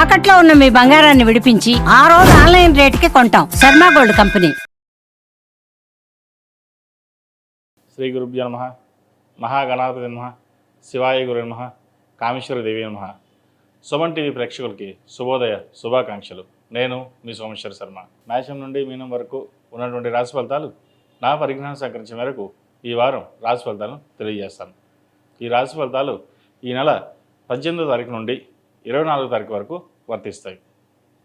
తాకట్లో ఉన్న మీ బంగారాన్ని విడిపించి ఆ రోజు ఆన్లైన్ రేటుకి కొంటాం. Sharma gold company. శ్రీ గురుభ్యో నమః. మహాగణాధిపతి నమః. శివాయ గురు నమః. కామేశ్వర దేవి నమః. సుమన్ టీవీ ప్రేక్షకులకి శుభోదయ శుభాకాంక్షలు. నేను మీ సోమేశ్వర శర్మ. మేషం నుండి మీనం వరకు ఉన్నటువంటి రాశి ఫలితాలు నా పరిజ్ఞానం సహకరించిన మేరకు ఈ వారం రాశి ఫలితాలను తెలియజేస్తాను. ఈ రాశి ఫలితాలు ఈ నెల 18వ తారీఖు నుండి 24వ తారీఖు వరకు వర్తిస్తాయి.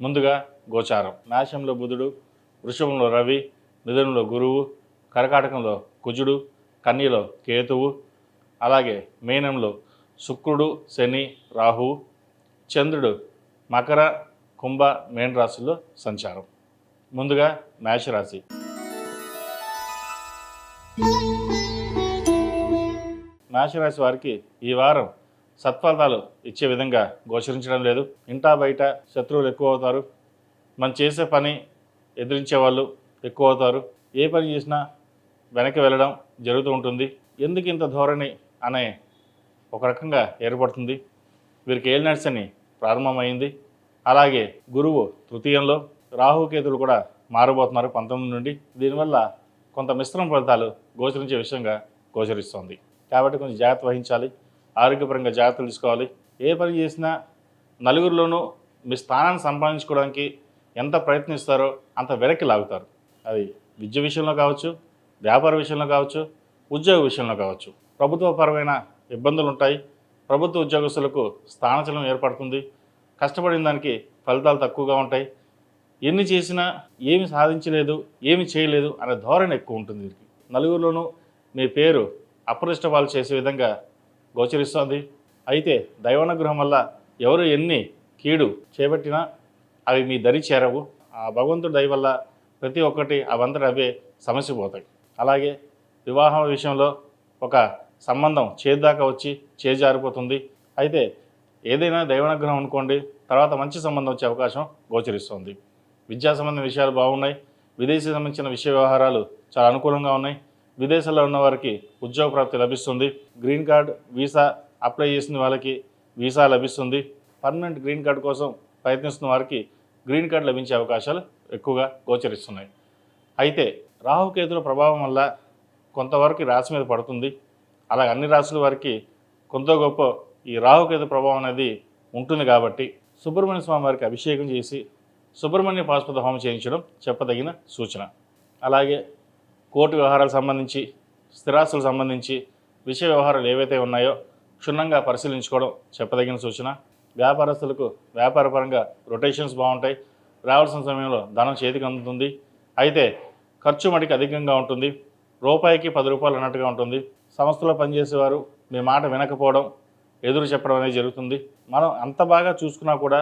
ముందుగా గోచారం. మేషంలో బుధుడు, వృషభంలో రవి, మిథునంలో గురువు, కర్కాటకంలో కుజుడు, కన్యలో కేతువు, అలాగే మీనంలో శుక్రుడు, శని, రాహువు, చంద్రుడు మకర, కుంభ, మేన రాశుల్లో సంచారం. ముందుగా మేషరాశి. మేషరాశి వారికి ఈ వారం సత్ఫలితాలు ఇచ్చే విధంగా గోచరించడం లేదు. ఇంటా బయట శత్రువులు ఎక్కువ అవుతారు. మనం చేసే పని ఎదిరించే వాళ్ళు ఎక్కువ అవుతారు. ఏ పని చేసినా వెనక్కి వెళ్ళడం జరుగుతూ ఉంటుంది. ఎందుకు ఇంత ధోరణి అనే ఒక రకంగా ఏర్పడుతుంది. వీరికి ఏలినాడ్స్ అని ప్రారంభమైంది. అలాగే గురువు తృతీయంలో, రాహుకేతులు కూడా మారబోతున్నారు 19 నుండి. దీనివల్ల కొంత మిశ్రమ ఫలితాలు గోచరించే విషయంగా గోచరిస్తోంది. కాబట్టి కొంచెం జాగ్రత్త వహించాలి. ఆరోగ్యపరంగా జాగ్రత్తలు తీసుకోవాలి. ఏ పని చేసినా నలుగురిలోనూ మీ స్థానాన్ని సంపాదించుకోవడానికి ఎంత ప్రయత్నిస్తారో అంత వెనక్కి లాగుతారు. అది విద్య విషయంలో కావచ్చు, వ్యాపార విషయంలో కావచ్చు, ఉద్యోగ విషయంలో కావచ్చు. ప్రభుత్వపరమైన ఇబ్బందులు ఉంటాయి. ప్రభుత్వ ఉద్యోగస్తులకు స్థానచలనం ఏర్పడుతుంది. కష్టపడిన దానికి ఫలితాలు తక్కువగా ఉంటాయి. ఎన్ని చేసినా ఏమి సాధించలేదు, ఏమి చేయలేదు అనే ధోరణి ఎక్కువ ఉంటుంది. వీరికి నలుగురిలోనూ మీ పేరు అప్రతిష్టపాలు చేసే విధంగా గోచరిస్తోంది. అయితే దైవానుగ్రహం వల్ల ఎవరు ఎన్ని కీడు చేపట్టినా అవి మీ దరి చేరవు. ఆ భగవంతుడి దయ వల్ల ప్రతి ఒక్కటి అవంతటి అవే సమస్య పోతాయి. అలాగే వివాహం విషయంలో ఒక సంబంధం చేద్దాకా వచ్చి చేజారిపోతుంది. అయితే ఏదైనా దైవానుగ్రహం అనుకోండి, తర్వాత మంచి సంబంధం వచ్చే అవకాశం గోచరిస్తోంది. విద్యా సంబంధం విషయాలు బాగున్నాయి. విదేశీ సంబంధించిన విషయ వ్యవహారాలు చాలా అనుకూలంగా ఉన్నాయి. విదేశాల్లో ఉన్న వారికి ఉద్యోగ ప్రాప్తి లభిస్తుంది. గ్రీన్ కార్డ్, వీసా అప్లై చేసిన వాళ్ళకి వీసా లభిస్తుంది. పర్మనెంట్ గ్రీన్ కార్డు కోసం ప్రయత్నిస్తున్న వారికి గ్రీన్ కార్డు లభించే అవకాశాలు ఎక్కువగా గోచరిస్తున్నాయి. అయితే రాహుకేతుల ప్రభావం వల్ల కొంతవరకు రాశి మీద పడుతుంది. అలాగే అన్ని రాశుల వారికి కొంత గొప్ప ఈ రాహుకేతు ప్రభావం అనేది ఉంటుంది. కాబట్టి సుబ్రహ్మణ్య స్వామి వారికి అభిషేకం చేసి సుబ్రహ్మణ్య పాశుపత హోమం చేయించడం చెప్పదగిన సూచన. అలాగే కోర్టు వ్యవహారాలకు సంబంధించి, స్థిరాస్తులకు సంబంధించి విషయ వ్యవహారాలు ఏవైతే ఉన్నాయో క్షుణ్ణంగా పరిశీలించుకోవడం చెప్పదగిన సూచన. వ్యాపారస్తులకు వ్యాపారపరంగా రొటేషన్స్ బాగుంటాయి. రావాల్సిన సమయంలో ధనం చేతికి అందుతుంది. అయితే ఖర్చు మటుకు అధికంగా ఉంటుంది. రూపాయికి 10 రూపాయలు అన్నట్టుగా ఉంటుంది. సంస్థలో పనిచేసేవారు మీ మాట వినకపోవడం, ఎదురు చెప్పడం అనేది జరుగుతుంది. మనం అంత బాగా చూసుకున్నా కూడా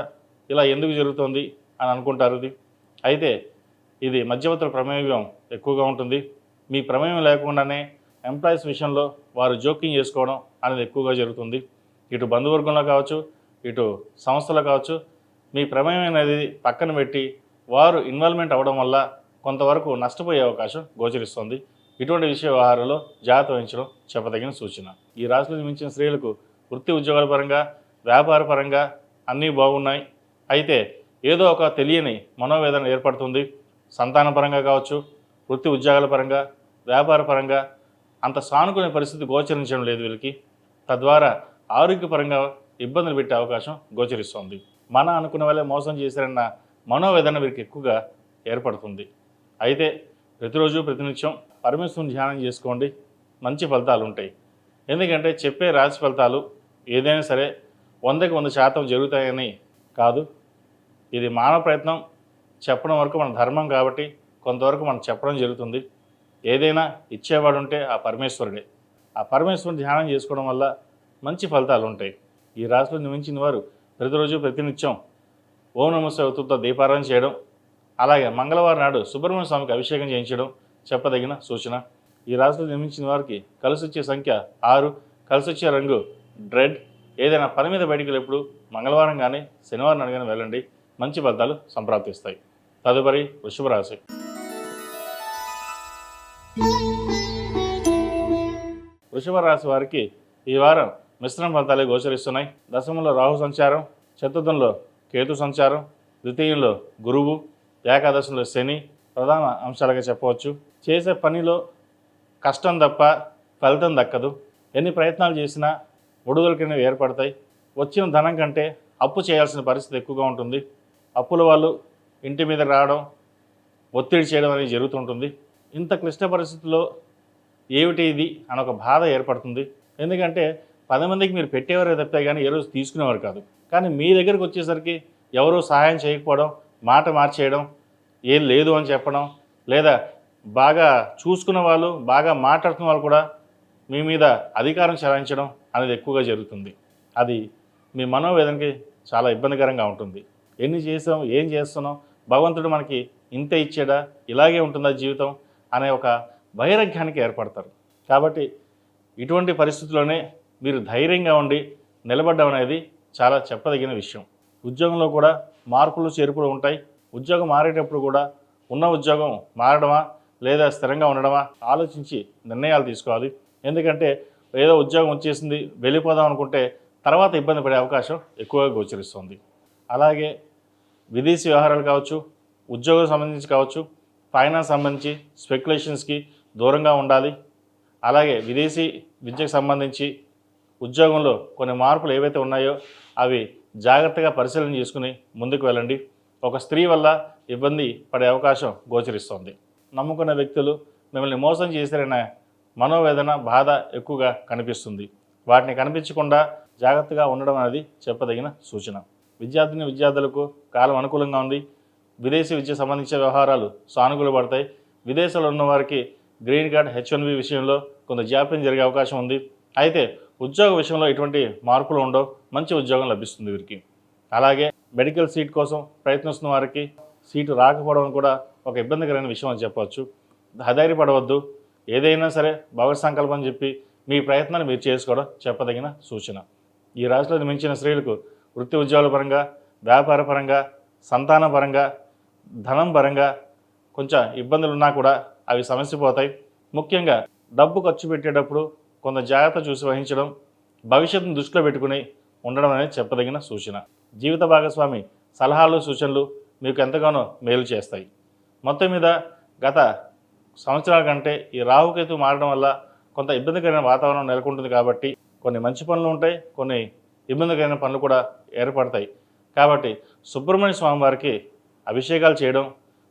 ఇలా ఎందుకు జరుగుతుంది అని అనుకుంటారు. అయితే ఇది మధ్యవర్తుల ప్రమేయం ఎక్కువగా ఉంటుంది. మీ ప్రమేయం లేకుండానే ఎంప్లాయీస్ విషయంలో వారు జోక్యం చేసుకోవడం అనేది ఎక్కువగా జరుగుతుంది. ఇటు బంధువర్గంలో కావచ్చు, ఇటు సంస్థలో కావచ్చు, మీ ప్రమేయం అనేది పక్కన పెట్టి వారు ఇన్వాల్వ్మెంట్ అవ్వడం వల్ల కొంతవరకు నష్టపోయే అవకాశం గోచరిస్తుంది. ఇటువంటి విషయ వ్యవహారాల్లో జాగ్రత్త వహించడం చెప్పదగిన సూచన. ఈ రాశిలో జన్మించిన స్త్రీలకు వృత్తి ఉద్యోగాల పరంగా, వ్యాపార పరంగా అన్నీ బాగున్నాయి. అయితే ఏదో ఒక తెలియని మనోవేదన ఏర్పడుతుంది. సంతాన పరంగా కావచ్చు, వృత్తి ఉద్యోగాల పరంగా, వ్యాపార పరంగా అంత సానుకూల పరిస్థితి గోచరించడం లేదు వీళ్ళకి. తద్వారా ఆరోగ్యపరంగా ఇబ్బందులు పెట్టే అవకాశం గోచరిస్తోంది. మన అనుకున్న వాళ్ళే మోసం చేశారన్న మనోవేదన వీరికి ఎక్కువగా ఏర్పడుతుంది. అయితే ప్రతిరోజు ప్రతినిత్యం పరమేశ్వరుని ధ్యానం చేసుకోండి, మంచి ఫలితాలు ఉంటాయి. ఎందుకంటే చెప్పే రాశి ఫలితాలు ఏదైనా సరే 100కి 100% జరుగుతాయని కాదు. ఇది మానవ ప్రయత్నం. చెప్పడం వరకు మన ధర్మం కాబట్టి కొంతవరకు మనం చెప్పడం జరుగుతుంది. ఏదైనా ఇచ్చేవాడు ఉంటే ఆ పరమేశ్వరుడే. ఆ పరమేశ్వరుని ధ్యానం చేసుకోవడం వల్ల మంచి ఫలితాలు ఉంటాయి. ఈ రాశిలో జన్మించిన వారు ప్రతిరోజు ప్రతినిత్యం ఓం నమః శివాయతో దీపారాధన చేయడం, అలాగే మంగళవారం నాడు సుబ్రహ్మణ్య స్వామికి అభిషేకం చేయించడం చెప్పదగిన సూచన. ఈ రాశిలో జన్మించిన వారికి కలిసి వచ్చే సంఖ్య 6, కలిసి వచ్చే రంగు రెడ్. ఏదైనా పని మీద బయటికి వెళ్ళేప్పుడు మంగళవారం కానీ శనివారం నాడు కానీ వెళ్ళండి, మంచి ఫలితాలు సంప్రాప్తిస్తాయి. తదుపరి వృషభ రాశి. వృషభ రాశి వారికి ఈ వారం మిశ్రమ ఫలితాలే గోచరిస్తున్నాయి. దశమంలో రాహు సంచారం, చతుర్థంలో కేతు సంచారం, ద్వితీయంలో గురువు, ఏకాదశంలో శని ప్రధాన అంశాలుగా చెప్పవచ్చు. చేసే పనిలో కష్టం తప్ప ఫలితం దక్కదు. ఎన్ని ప్రయత్నాలు చేసినా ఒడుదొలకినవి ఏర్పడతాయి. వచ్చిన ధనం కంటే అప్పు చేయాల్సిన పరిస్థితి ఎక్కువగా ఉంటుంది. అప్పుల వాళ్ళు ఇంటి మీద రావడం, ఒత్తిడి చేయడం అనేది జరుగుతుంటుంది. ఇంత క్లిష్ట పరిస్థితుల్లో ఏమిటి ఇది అని ఒక బాధ ఏర్పడుతుంది. ఎందుకంటే 10 మందికి మీరు పెట్టేవారే తప్పితే కానీ ఏ రోజు తీసుకునేవారు కాదు. కానీ మీ దగ్గరకు వచ్చేసరికి ఎవరూ సహాయం చేయకపోవడం, మాట మార్చేయడం, ఏం లేదు అని చెప్పడం, లేదా బాగా చూసుకున్న వాళ్ళు, బాగా మాట్లాడుతున్న వాళ్ళు కూడా మీ మీద అధికారం చెలాయించడం అనేది ఎక్కువగా జరుగుతుంది. అది మీ మనోవేదనకి చాలా ఇబ్బందికరంగా ఉంటుంది. ఎన్ని చేసాం, ఏం చేస్తున్నాం, భగవంతుడు మనకి ఇంతే ఇచ్చాడా, ఇలాగే ఉంటుందా జీవితం అనే ఒక వైరాగ్యానికి ఏర్పడతారు. కాబట్టి ఇటువంటి పరిస్థితుల్లోనే మీరు ధైర్యంగా ఉండి నిలబడడం అనేది చాలా చెప్పదగిన విషయం. ఉద్యోగంలో కూడా మార్పులు చేర్పులు ఉంటాయి. ఉద్యోగం మారేటప్పుడు కూడా ఉన్న ఉద్యోగం మారడమా లేదా స్థిరంగా ఉండడమా ఆలోచించి నిర్ణయాలు తీసుకోవాలి. ఎందుకంటే ఏదో ఉద్యోగం వచ్చేసింది వెళ్ళిపోదాం అనుకుంటే తర్వాత ఇబ్బంది పడే అవకాశం ఎక్కువగా గోచరిస్తుంది. అలాగే విదేశీ వ్యవహారాలు కావచ్చు, ఉద్యోగం సంబంధించి కావచ్చు, ఫైనాన్స్ సంబంధించి స్పెక్యులేషన్స్కి దూరంగా ఉండాలి. అలాగే విదేశీ విద్యకు సంబంధించి ఉద్యోగంలో కొన్ని మార్పులు ఏవైతే ఉన్నాయో అవి జాగ్రత్తగా పరిశీలన చేసుకుని ముందుకు వెళ్ళండి. ఒక స్త్రీ వల్ల ఇబ్బంది పడే అవకాశం గోచరిస్తుంది. నమ్ముకున్న వ్యక్తులు మిమ్మల్ని మోసం చేశారనే మనోవేదన, బాధ ఎక్కువగా కనిపిస్తుంది. వాటిని కనిపించకుండా జాగ్రత్తగా ఉండడం అనేది చెప్పదగిన సూచన. విద్యార్థులకు కాలం అనుకూలంగా ఉంది. విదేశీ విద్యకు సంబంధించిన వ్యవహారాలు సానుకూల పడతాయి. విదేశాల్లో ఉన్న వారికి గ్రీన్ కార్డ్, H1B విషయంలో కొంత జాప్యం జరిగే అవకాశం ఉంది. అయితే ఉద్యోగ విషయంలో ఎటువంటి మార్పులు ఉండవు. మంచి ఉద్యోగం లభిస్తుంది వీరికి. అలాగే మెడికల్ సీట్ కోసం ప్రయత్నిస్తున్న వారికి సీటు రాకపోవడం కూడా ఒక ఇబ్బందికరమైన విషయం అని చెప్పవచ్చు. ధైర్యపడవద్దు. ఏదైనా సరే భగవత్ సంకల్పం చెప్పి మీ ప్రయత్నాన్ని మీరు చేసుకోవడం చెప్పదగిన సూచన. ఈ రాశిలో జన్మించిన స్త్రీలకు వృత్తి ఉద్యోగాల పరంగా, వ్యాపార పరంగా, సంతాన పరంగా, ధనం పరంగా కొంచెం ఇబ్బందులు ఉన్నా కూడా అవి సమస్యపోతాయి. ముఖ్యంగా డబ్బు ఖర్చు పెట్టేటప్పుడు కొంత జాగ్రత్త చూసి వహించడం, భవిష్యత్తును దృష్టిలో పెట్టుకుని ఉండడం అనేది చెప్పదగిన సూచన. జీవిత భాగస్వామి సలహాలు, సూచనలు మీకు ఎంతగానో మేలు చేస్తాయి. మొత్తం మీద గత సంవత్సరాల కంటే ఈ రాహుకేతు మారడం వల్ల కొంత ఇబ్బందికరమైన వాతావరణం నెలకొంటుంది. కాబట్టి కొన్ని మంచి పనులు ఉంటాయి, కొన్ని ఇబ్బందికరమైన పనులు కూడా ఏర్పడతాయి. కాబట్టి సుబ్రహ్మణ్య స్వామి వారికి అభిషేకాలు చేయడం,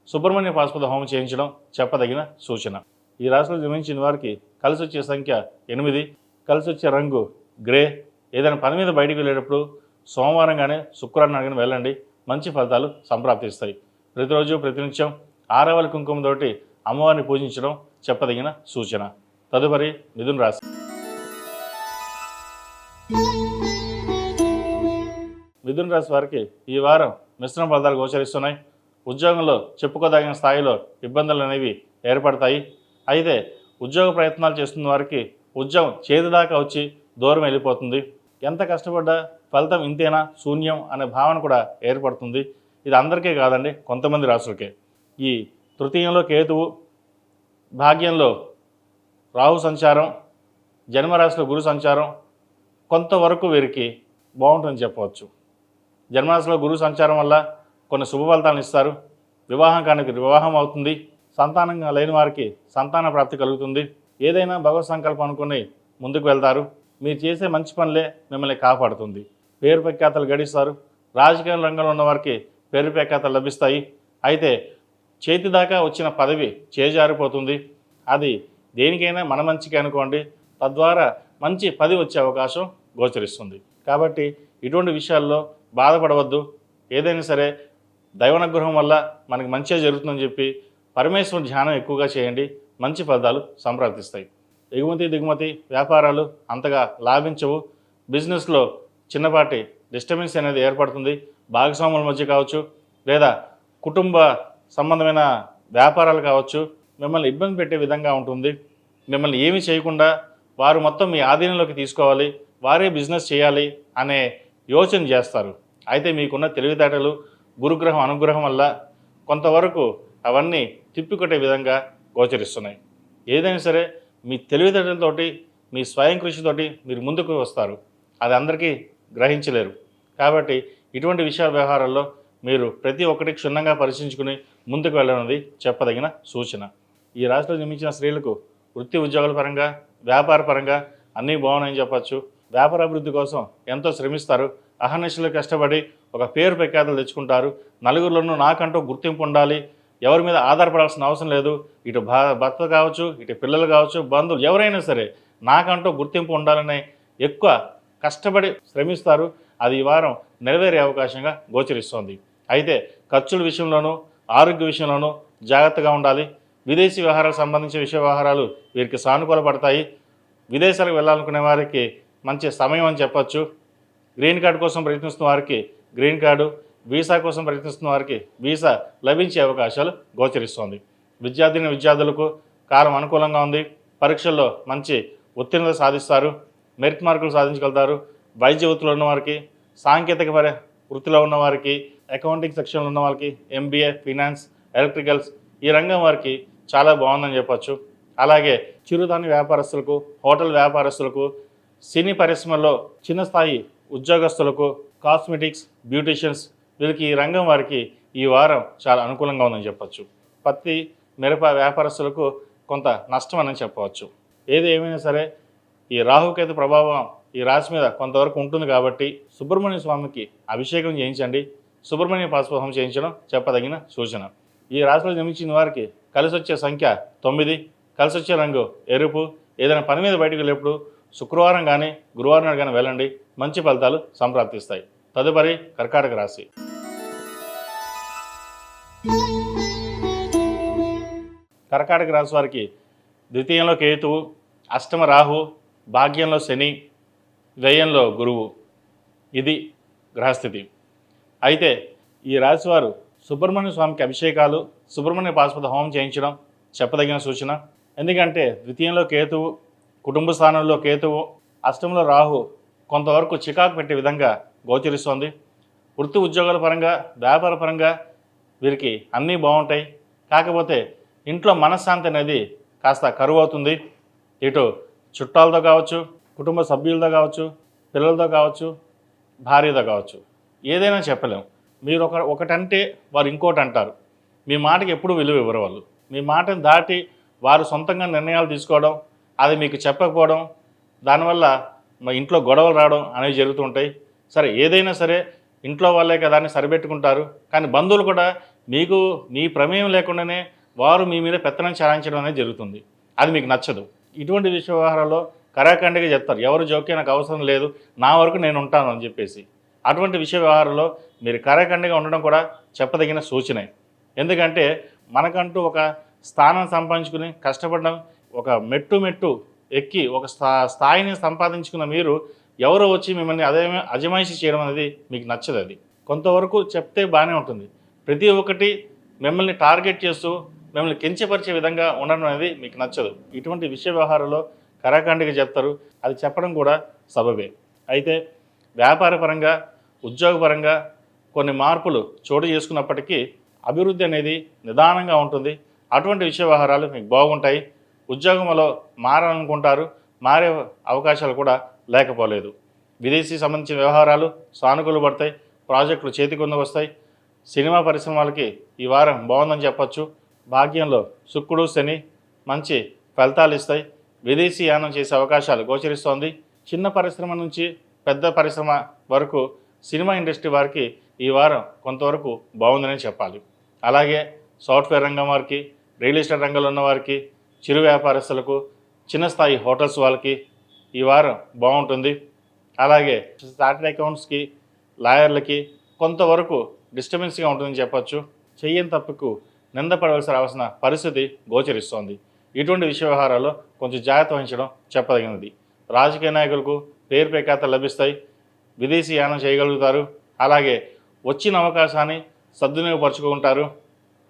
సుబ్రహ్మణ్య పాశుపత హోమం చేయించడం చెప్పదగిన సూచన. ఈ రాశిలో జన్మించిన వారికి కలిసి వచ్చే సంఖ్య 8, కలిసి వచ్చే రంగు గ్రే. ఏదైనా పని మీద బయటికి వెళ్ళేటప్పుడు సోమవారం కానీ శుక్రవారం కానీ వెళ్ళండి, మంచి ఫలితాలు సంప్రాప్తిస్తాయి. ప్రతిరోజు ప్రతినిత్యం ఆరవలి కుంకుమతోటి అమ్మవారిని పూజించడం చెప్పదగిన సూచన. తదుపరి మిథున రాశి. మిథున రాశి వారికి ఈ వారం మిశ్రమ ఫలితాలు గోచరిస్తున్నాయి. ఉద్యోగంలో చెప్పుకోదగిన స్థాయిలో ఇబ్బందులు అనేవి ఏర్పడతాయి. అయితే ఉద్యోగ ప్రయత్నాలు చేస్తున్న వారికి ఉద్యోగం చేతిదాకా వచ్చి దూరం వెళ్ళిపోతుంది. ఎంత కష్టపడ్డా ఫలితం ఇంతేనా, శూన్యం అనే భావన కూడా ఏర్పడుతుంది. ఇది అందరికీ కాదండి, కొంతమంది రాశులకే. ఈ తృతీయంలో కేతువు, భాగ్యంలో రాహు సంచారం, జన్మరాశిలో గురు సంచారం కొంతవరకు వీరికి బాగుంటుందని చెప్పవచ్చు. జన్మరాశిలో గురు సంచారం వల్ల కొన్ని శుభ ఫలితాలను ఇస్తారు. వివాహం కాని వివాహం అవుతుంది. సంతానంగా లేని వారికి సంతాన ప్రాప్తి కలుగుతుంది. ఏదైనా భగవత్ సంకల్పం అనుకుని ముందుకు వెళ్తారు. మీరు చేసే మంచి పనులే మిమ్మల్ని కాపాడుతుంది. పేరు ప్రఖ్యాతలు గడిస్తారు. రాజకీయ రంగంలో ఉన్న వారికి పేరు ప్రఖ్యాతలు లభిస్తాయి. అయితే చేతి దాకా వచ్చిన పదవి చేజారిపోతుంది. అది దేనికైనా మన మంచికి అనుకోండి, తద్వారా మంచి పదవి వచ్చే అవకాశం గోచరిస్తుంది. కాబట్టి ఇటువంటి విషయాల్లో బాధపడవద్దు. ఏదైనా సరే దైవానుగ్రహం వల్ల మనకి మంచిగా జరుగుతుందని చెప్పి పరమేశ్వరుని ధ్యానం ఎక్కువగా చేయండి, మంచి ఫలితాలు సంప్రాప్తిస్తాయి. ఎగుమతి దిగుమతి వ్యాపారాలు అంతగా లాభించవు. బిజినెస్లో చిన్నపాటి డిస్టర్బెన్స్ అనేది ఏర్పడుతుంది. భాగస్వాముల మధ్య కావచ్చు, లేదా కుటుంబ సంబంధమైన వ్యాపారాలు కావచ్చు, మిమ్మల్ని ఇబ్బంది పెట్టే విధంగా ఉంటుంది. మిమ్మల్ని ఏమీ చేయకుండా వారు మొత్తం మీ ఆధీనంలోకి తీసుకోవాలి, వారే బిజినెస్ చేయాలి అనే యోచన చేస్తారు. అయితే మీకున్న తెలివితేటలు, గురుగ్రహం అనుగ్రహం వల్ల కొంతవరకు అవన్నీ తిప్పికొట్టే విధంగా గోచరిస్తున్నాయి. ఏదైనా సరే మీ తెలివితేటలతోటి, మీ స్వయం కృషితోటి మీరు ముందుకు వస్తారు. అది అందరికీ గ్రహించలేరు. కాబట్టి ఇటువంటి విషయాల వ్యవహారాల్లో మీరు ప్రతి ఒక్కటి క్షుణ్ణంగా పరిశీలించుకుని ముందుకు వెళ్ళనున్నది చెప్పదగిన సూచన. ఈ రాశిలో జన్మించిన స్త్రీలకు వృత్తి ఉద్యోగాల పరంగా, వ్యాపార పరంగా అన్నీ బాగున్నాయని చెప్పచ్చు. వ్యాపార అభివృద్ధి కోసం ఎంతో శ్రమిస్తారు. అహర్నిశలు కష్టపడి ఒక పేరు ప్రఖ్యాతులు తెచ్చుకుంటారు. నలుగురిలోనూ నాకంటూ గుర్తింపు ఉండాలి, ఎవరి మీద ఆధారపడాల్సిన అవసరం లేదు. ఇటు భర్త కావచ్చు, ఇటు పిల్లలు కావచ్చు, బంధువులు ఎవరైనా సరే నాకంటూ గుర్తింపు ఉండాలనే ఎక్కువ కష్టపడి శ్రమిస్తారు. అది ఈ వారం నెరవేరే అవకాశంగా గోచరిస్తోంది. అయితే ఖర్చుల విషయంలోనూ ఆరోగ్య విషయంలోనూ జాగ్రత్తగా ఉండాలి. విదేశీ వ్యవహారాలకు సంబంధించిన విషయ వ్యవహారాలు వీరికి సానుకూల పడతాయి. విదేశాలకు వెళ్ళాలనుకునే వారికి మంచి సమయం అని చెప్పచ్చు. గ్రీన్ కార్డు కోసం ప్రయత్నిస్తున్న వారికి గ్రీన్ కార్డు, వీసా కోసం ప్రయత్నిస్తున్న వారికి వీసా లభించే అవకాశాలు గోచరిస్తోంది. విద్యార్థులకు కాలం అనుకూలంగా ఉంది. పరీక్షల్లో మంచి ఉత్తీర్ణత సాధిస్తారు. మెరిట్ మార్కులు సాధించగలుగుతారు. వైద్య వృత్తిలో ఉన్నవారికి, సాంకేతిక వృత్తిలో ఉన్నవారికి, అకౌంటింగ్ సెక్షన్లో ఉన్న వారికి, ఎంబీఏ, ఫినాన్స్, ఎలక్ట్రికల్స్ ఈ రంగం వారికి చాలా బాగుందని చెప్పచ్చు. అలాగే చిరుధాన్య వ్యాపారస్తులకు, హోటల్ వ్యాపారస్తులకు, సినీ పరిశ్రమల్లో చిన్న స్థాయి ఉద్యోగస్తులకు, కాస్మెటిక్స్, బ్యూటీషియన్స్ వీరికి ఈ రంగం వారికి ఈ వారం చాలా అనుకూలంగా ఉందని చెప్పచ్చు. పత్తి, మిరప వ్యాపారస్తులకు కొంత నష్టం అని చెప్పవచ్చు. ఏది ఏమైనా సరే ఈ రాహుకేతు ప్రభావం ఈ రాశి మీద కొంతవరకు ఉంటుంది కాబట్టి సుబ్రహ్మణ్య స్వామికి అభిషేకం చేయించండి. సుబ్రహ్మణ్య పాశుపతం చేయించడం చెప్పదగిన సూచన. ఈ రాశిలో జన్మించిన వారికి కలిసి వచ్చే సంఖ్య 9, కలిసి వచ్చే రంగు ఎరుపు. ఏదైనా పని మీద బయటకు వెళ్ళేప్పుడు శుక్రవారం కానీ గురువారం నాడు కానీ వెళ్ళండి, మంచి ఫలితాలు సంప్రాప్తిస్తాయి. తదుపరి కర్కాటక రాశి. కర్కాటక రాశి వారికి ద్వితీయంలో కేతువు, అష్టమ రాహు, భాగ్యంలో శని, వ్యయంలో గురువు. ఇది గ్రహస్థితి. అయితే ఈ రాశివారు సుబ్రహ్మణ్య స్వామికి అభిషేకాలు, సుబ్రహ్మణ్య పాశుపత హోమం చేయించడం చెప్పదగిన సూచన. ఎందుకంటే ద్వితీయంలో కేతువు, కుటుంబ స్థానంలో కేతువు, అష్టంలో రాహు కొంతవరకు చికాకు పెట్టే విధంగా గోచరిస్తోంది. వృత్తి ఉద్యోగాల పరంగా, వ్యాపార పరంగా వీరికి అన్నీ బాగుంటాయి. కాకపోతే ఇంట్లో మనశ్శాంతి అనేది కాస్త కరువు అవుతుంది. ఇటు చుట్టాలతో కావచ్చు, కుటుంబ సభ్యులతో కావచ్చు, పిల్లలతో కావచ్చు, భార్యతో కావచ్చు, ఏదైనా చెప్పలేము. మీరు ఒకటంటే వారు ఇంకోటి అంటారు. మీ మాటకి ఎప్పుడు విలువ ఇవ్వరు వాళ్ళు. మీ మాటను దాటి వారు సొంతంగా నిర్ణయాలు తీసుకోవడం, అది మీకు చెప్పకపోవడం, దానివల్ల మా ఇంట్లో గొడవలు రావడం అనేవి జరుగుతుంటాయి. సరే ఏదైనా సరే ఇంట్లో వాళ్ళే కదా అని సరిపెట్టుకుంటారు. కానీ బంధువులు కూడా మీకు మీ ప్రమేయం లేకుండానే వారు మీ మీద పెత్తనం చాలించడం అనేది జరుగుతుంది. అది మీకు నచ్చదు. ఇటువంటి విషయ వ్యవహారాల్లో కరాఖండిగా చెప్తారు, ఎవరు జోక్యం నాకు అవసరం లేదు, నా వరకు నేను ఉంటాను అని చెప్పేసి. అటువంటి విషయ వ్యవహారంలో మీరు కరాఖండిగా ఉండడం కూడా చెప్పదగిన సూచనే. ఎందుకంటే మనకంటూ ఒక స్థానం సంపాదించుకుని కష్టపడడం, ఒక మెట్టు ఎక్కి ఒక స్థాయిని సంపాదించుకున్న మీరు ఎవరో వచ్చి మిమ్మల్ని అజమాయిషీ చేయడం అనేది మీకు నచ్చదు. అది కొంతవరకు చెప్తే బాగానే ఉంటుంది. ప్రతి ఒక్కటి మిమ్మల్ని టార్గెట్ చేస్తూ మిమ్మల్ని కించపరిచే విధంగా ఉండడం అనేది మీకు నచ్చదు. ఇటువంటి విషయ వ్యవహారంలో కరాఖండిగా చెప్తారు. అది చెప్పడం కూడా సబబే. అయితే వ్యాపారపరంగా, ఉద్యోగపరంగా కొన్ని మార్పులు చోటు చేసుకున్నప్పటికీ అభివృద్ధి అనేది నిదానంగా ఉంటుంది. అటువంటి విషయ వ్యవహారాలు మీకు బాగుంటాయి. ఉద్యోగంలో మారాలనుకుంటారు, మారే అవకాశాలు కూడా లేకపోలేదు. విదేశీ సంబంధించిన వ్యవహారాలు సానుకూల పడతాయి. ప్రాజెక్టులు చేతికొందకు వస్తాయి. సినిమా పరిశ్రమలకి ఈ వారం బాగుందని చెప్పచ్చు. భాగ్యంలో శుక్రుడు, శని మంచి ఫలితాలు ఇస్తాయి. విదేశీ యానం చేసే అవకాశాలు గోచరిస్తోంది. చిన్న పరిశ్రమ నుంచి పెద్ద పరిశ్రమ వరకు సినిమా ఇండస్ట్రీ వారికి ఈ వారం కొంతవరకు బాగుందని చెప్పాలి. అలాగే సాఫ్ట్వేర్ రంగం వారికి, రియల్ ఎస్టేట్ రంగంలో ఉన్న వారికి, చిరు వ్యాపారస్తులకు, చిన్న స్థాయి హోటల్స్ వాళ్ళకి ఈ వారం బాగుంటుంది. అలాగే చార్టెడ్ అకౌంట్స్కి, లాయర్లకి కొంతవరకు డిస్టర్బెన్స్గా ఉంటుందని చెప్పచ్చు. చెయ్యని తప్పుకు నిందపడవలసిన పరిస్థితి గోచరిస్తోంది. ఇటువంటి విషయ వ్యవహారాల్లో కొంచెం జాగ్రత్త వహించడం చెప్పదగినది. రాజకీయ నాయకులకు పేరు ప్రఖ్యాతలు లభిస్తాయి. విదేశీ యానం చేయగలుగుతారు. అలాగే వచ్చిన అవకాశాన్ని సద్వినియోగపరుచుకుంటారు.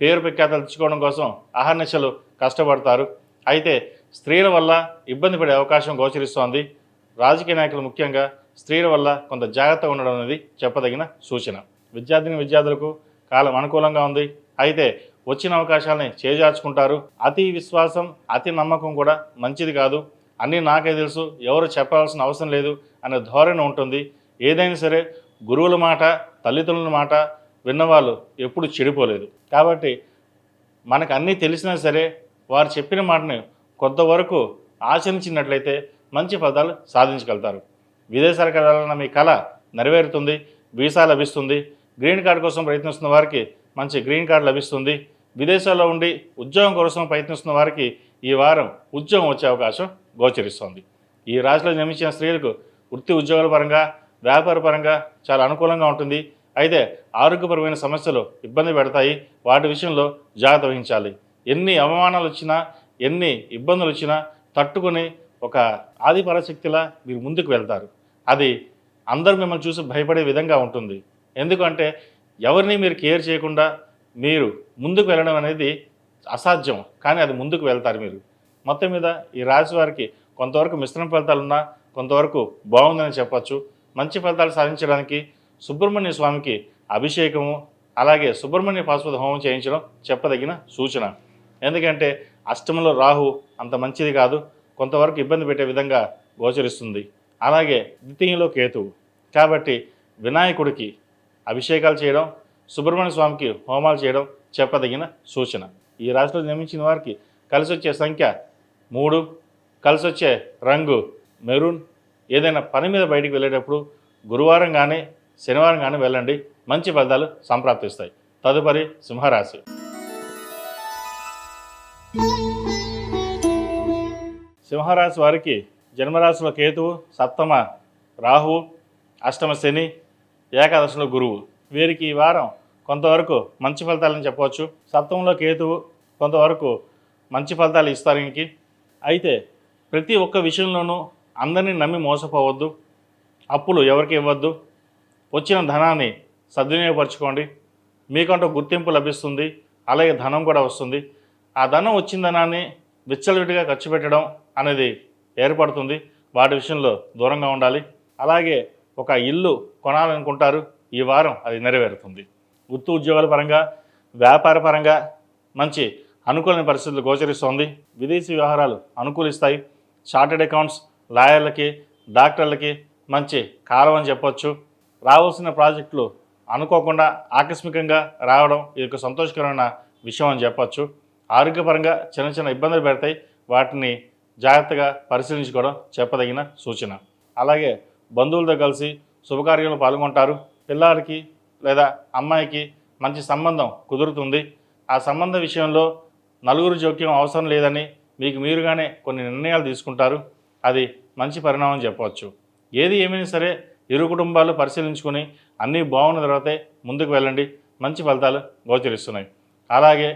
పేరు ప్రఖ్యాతలు తెచ్చుకోవడం కోసం అహర్నిశలు కష్టపడతారు. అయితే స్త్రీల వల్ల ఇబ్బంది పడే అవకాశం గోచరిస్తోంది. రాజకీయ నాయకులు ముఖ్యంగా స్త్రీల వల్ల కొంత జాగ్రత్తగా ఉండడం అనేది చెప్పదగిన సూచన. విద్యార్థులకు కాలం అనుకూలంగా ఉంది. అయితే వచ్చిన అవకాశాలని చేజార్చుకుంటారు. అతి విశ్వాసం, అతి నమ్మకం కూడా మంచిది కాదు. అన్నీ నాకే తెలుసు, ఎవరు చెప్పాల్సిన అవసరం లేదు అనే ధోరణి ఉంటుంది. ఏదైనా సరే గురువుల మాట, తల్లిదండ్రుల మాట విన్నవాళ్ళు ఎప్పుడు చెడిపోలేదు. కాబట్టి మనకు అన్నీ తెలిసినా సరే వారు చెప్పిన మాటని కొంతవరకు ఆచరించినట్లయితే మంచి ఫలితాలు సాధించగలుగుతారు. విదేశాలకు వెళ్ళాలన్న మీ కళ నెరవేరుతుంది, వీసా లభిస్తుంది. గ్రీన్ కార్డు కోసం ప్రయత్నిస్తున్న వారికి మంచి గ్రీన్ కార్డు లభిస్తుంది. విదేశాల్లో ఉండి ఉద్యోగం కోసం ప్రయత్నిస్తున్న వారికి ఈ వారం ఉద్యోగం వచ్చే అవకాశం గోచరిస్తుంది. ఈ రాశిలో జన్మించిన స్త్రీలకు వృత్తి ఉద్యోగాల పరంగా, వ్యాపార పరంగా చాలా అనుకూలంగా ఉంటుంది. అయితే ఆరోగ్యపరమైన సమస్యలు ఇబ్బంది పెడతాయి. వాటి విషయంలో జాగ్రత్త వహించాలి. ఎన్ని అవమానాలు వచ్చినా, ఎన్ని ఇబ్బందులు వచ్చినా తట్టుకొని ఒక ఆదిపరాశక్తిలా మీరు ముందుకు వెళ్తారు. అది అందరూ మిమ్మల్ని చూసి భయపడే విధంగా ఉంటుంది. ఎందుకంటే ఎవరిని మీరు కేర్ చేయకుండా మీరు ముందుకు వెళ్ళడం అనేది అసాధ్యం. కానీ అది ముందుకు వెళ్తారు మీరు. మొత్తం మీద ఈ రాశి వారికి కొంతవరకు మిశ్రమ ఫలితాలున్నా కొంతవరకు బాగుందని చెప్పచ్చు. మంచి ఫలితాలు సాధించడానికి సుబ్రహ్మణ్య స్వామికి అభిషేకము, అలాగే సుబ్రహ్మణ్య పాశుపత హోమం చేయించడం చెప్పదగిన సూచన. ఎందుకంటే అష్టమంలో రాహు అంత మంచిది కాదు, కొంతవరకు ఇబ్బంది పెట్టే విధంగా గోచరిస్తుంది. అలాగే ద్వితీయంలో కేతువు. కాబట్టి వినాయకుడికి అభిషేకాలు చేయడం, సుబ్రహ్మణ్య స్వామికి హోమాలు చేయడం చెప్పదగిన సూచన. ఈ రాశిలో జన్మించిన వారికి కలిసి వచ్చే సంఖ్య 3, కలిసి వచ్చే రంగు మెరూన్. ఏదైనా పని మీద బయటికి వెళ్ళేటప్పుడు గురువారం కానీ శనివారం కానీ వెళ్ళండి, మంచి ఫలితాలు సంప్రాప్తిస్తాయి. తదుపరి సింహరాశి. సింహరాశి వారికి జన్మరాశిలో కేతువు, సప్తమ రాహువు, అష్టమ శని, ఏకాదశిలో గురువు. వీరికి ఈ వారం కొంతవరకు మంచి ఫలితాలని చెప్పవచ్చు. సప్తమంలో కేతువు కొంతవరకు మంచి ఫలితాలు ఇస్తారు ఇంకి. అయితే ప్రతి ఒక్క విషయంలోనూ అందరినీ నమ్మి మోసపోవద్దు, అప్పులు ఎవరికి ఇవ్వద్దు. వచ్చిన ధనాన్ని సద్వినియోగపరచుకోండి. మీకంటూ గుర్తింపు లభిస్తుంది, అలాగే ధనం కూడా వస్తుంది. ఆ ధనం వచ్చిన ధనాన్ని విచ్చలవిడిగా ఖర్చు పెట్టడం అనేది ఏర్పడుతుంది. వాటి విషయంలో దూరంగా ఉండాలి. అలాగే ఒక ఇల్లు కొనాలనుకుంటారు, ఈ వారం అది నెరవేరుతుంది. వృత్తి ఉద్యోగాల పరంగా, వ్యాపార పరంగా మంచి అనుకూలమైన పరిస్థితులు గోచరిస్తోంది. విదేశీ వ్యవహారాలు అనుకూలిస్తాయి. చార్టెడ్ అకౌంట్స్, లాయర్లకి, డాక్టర్లకి మంచి కాలం అని చెప్పొచ్చు. రావాల్సిన ప్రాజెక్టులు అనుకోకుండా ఆకస్మికంగా రావడం ఇది ఒక సంతోషకరమైన విషయం అని చెప్పొచ్చు. ఆరోగ్యపరంగా చిన్న చిన్న ఇబ్బందులు పెడతాయి, వాటిని జాగ్రత్తగా పరిశీలించుకోవడం చెప్పదగిన సూచన. అలాగే బంధువులతో కలిసి శుభకార్యంలో పాల్గొంటారు. పిల్లాడికి లేదా అమ్మాయికి మంచి సంబంధం కుదురుతుంది. ఆ సంబంధ విషయంలో నలుగురు జోక్యం అవసరం లేదని మీకు మీరుగానే కొన్ని నిర్ణయాలు తీసుకుంటారు. అది మంచి పరిణామం చెప్పవచ్చు. ఏది ఏమైనా సరే ఇరు కుటుంబాలు పరిశీలించుకొని అన్నీ బాగున్న తర్వాతే ముందుకు వెళ్ళండి, మంచి ఫలితాలు గోచరిస్తున్నాయి. అలాగే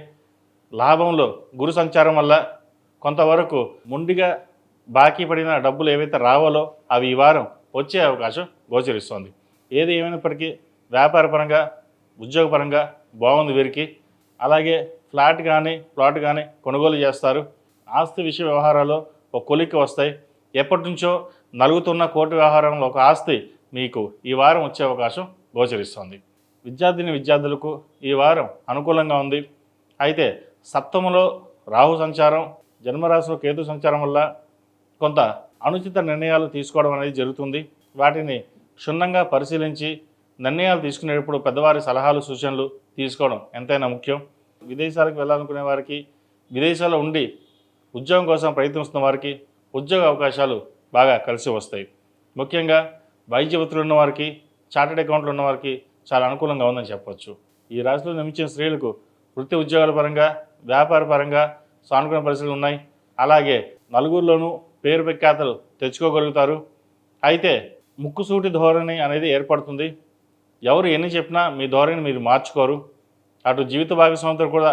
లాభంలో గురు సంచారం వల్ల కొంతవరకు ముందుగా బాకీ పడిన డబ్బులు ఏవైతే రావాలో అవి ఈ వారం వచ్చే అవకాశం గోచరిస్తోంది. ఏది ఏమైనప్పటికీ వ్యాపారపరంగా, ఉద్యోగపరంగా బాగుంది వీరికి. అలాగే ఫ్లాట్ కానీ ప్లాట్ కానీ కొనుగోలు చేస్తారు. ఆస్తి విషయ వ్యవహారాల్లో ఒక కొలిక్కి వస్తాయి. ఎప్పటి నుంచో నలుగుతున్న కోర్టు వ్యవహారంలో ఒక ఆస్తి మీకు ఈ వారం వచ్చే అవకాశం గోచరిస్తోంది. విద్యార్థులకు ఈ వారం అనుకూలంగా ఉంది. అయితే సప్తమలో రాహు సంచారం, జన్మరాశిలో కేతు సంచారం వల్ల కొంత అనుచిత నిర్ణయాలు తీసుకోవడం అనేది జరుగుతుంది. వాటిని క్షుణ్ణంగా పరిశీలించి నిర్ణయాలు తీసుకునేటప్పుడు పెద్దవారి సలహాలు, సూచనలు తీసుకోవడం ఎంతైనా ముఖ్యం. విదేశాలకు వెళ్ళాలనుకునే వారికి, విదేశాల్లో ఉండి ఉద్యోగం కోసం ప్రయత్నిస్తున్న వారికి ఉద్యోగ అవకాశాలు బాగా కలిసి వస్తాయి. ముఖ్యంగా వైద్య వృత్తులు ఉన్నవారికి, చార్టెడ్ అకౌంట్లు ఉన్నవారికి చాలా అనుకూలంగా ఉందని చెప్పవచ్చు. ఈ రాశిలో జన్మించిన స్త్రీలకు వృత్తి ఉద్యోగాల పరంగా, వ్యాపార పరంగా సానుకూల పరిస్థితులు ఉన్నాయి. అలాగే నలుగురిలోనూ పేరు ప్రఖ్యాతలు తెచ్చుకోగలుగుతారు. అయితే ముక్కుసూటి ధోరణి అనేది ఏర్పడుతుంది. ఎవరు ఎన్ని చెప్పినా మీ ధోరణిని మీరు మార్చుకోరు. అటు జీవిత భాగస్వామితో కూడా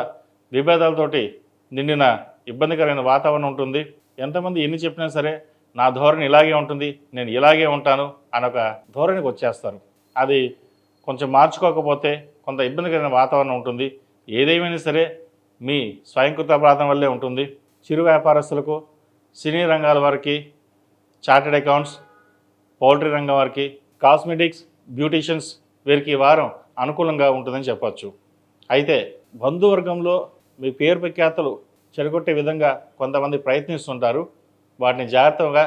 విభేదాలతోటి నిండిన ఇబ్బందికరమైన వాతావరణం ఉంటుంది. ఎంతమంది ఎన్ని చెప్పినా సరే నా ధోరణి ఇలాగే ఉంటుంది, నేను ఇలాగే ఉంటాను అని ఒక ధోరణికి వచ్చేస్తారు. అది కొంచెం మార్చుకోకపోతే కొంత ఇబ్బందికరమైన వాతావరణం ఉంటుంది. ఏదేమైనా సరే మీ స్వయంకృత అపరాధం వల్లే ఉంటుంది. చిరు వ్యాపారస్తులకు, సినీ రంగాల వారికి, చార్టెడ్ అకౌంట్స్, పౌల్ట్రీ రంగం వారికి, కాస్మెటిక్స్, బ్యూటీషియన్స్ వీరికి ఈ వారం అనుకూలంగా ఉంటుందని చెప్పచ్చు. అయితే బంధువర్గంలో మీ పేరు ప్రఖ్యాతలు చెడగొట్టే విధంగా కొంతమంది ప్రయత్నిస్తుంటారు. వాటిని జాగ్రత్తగా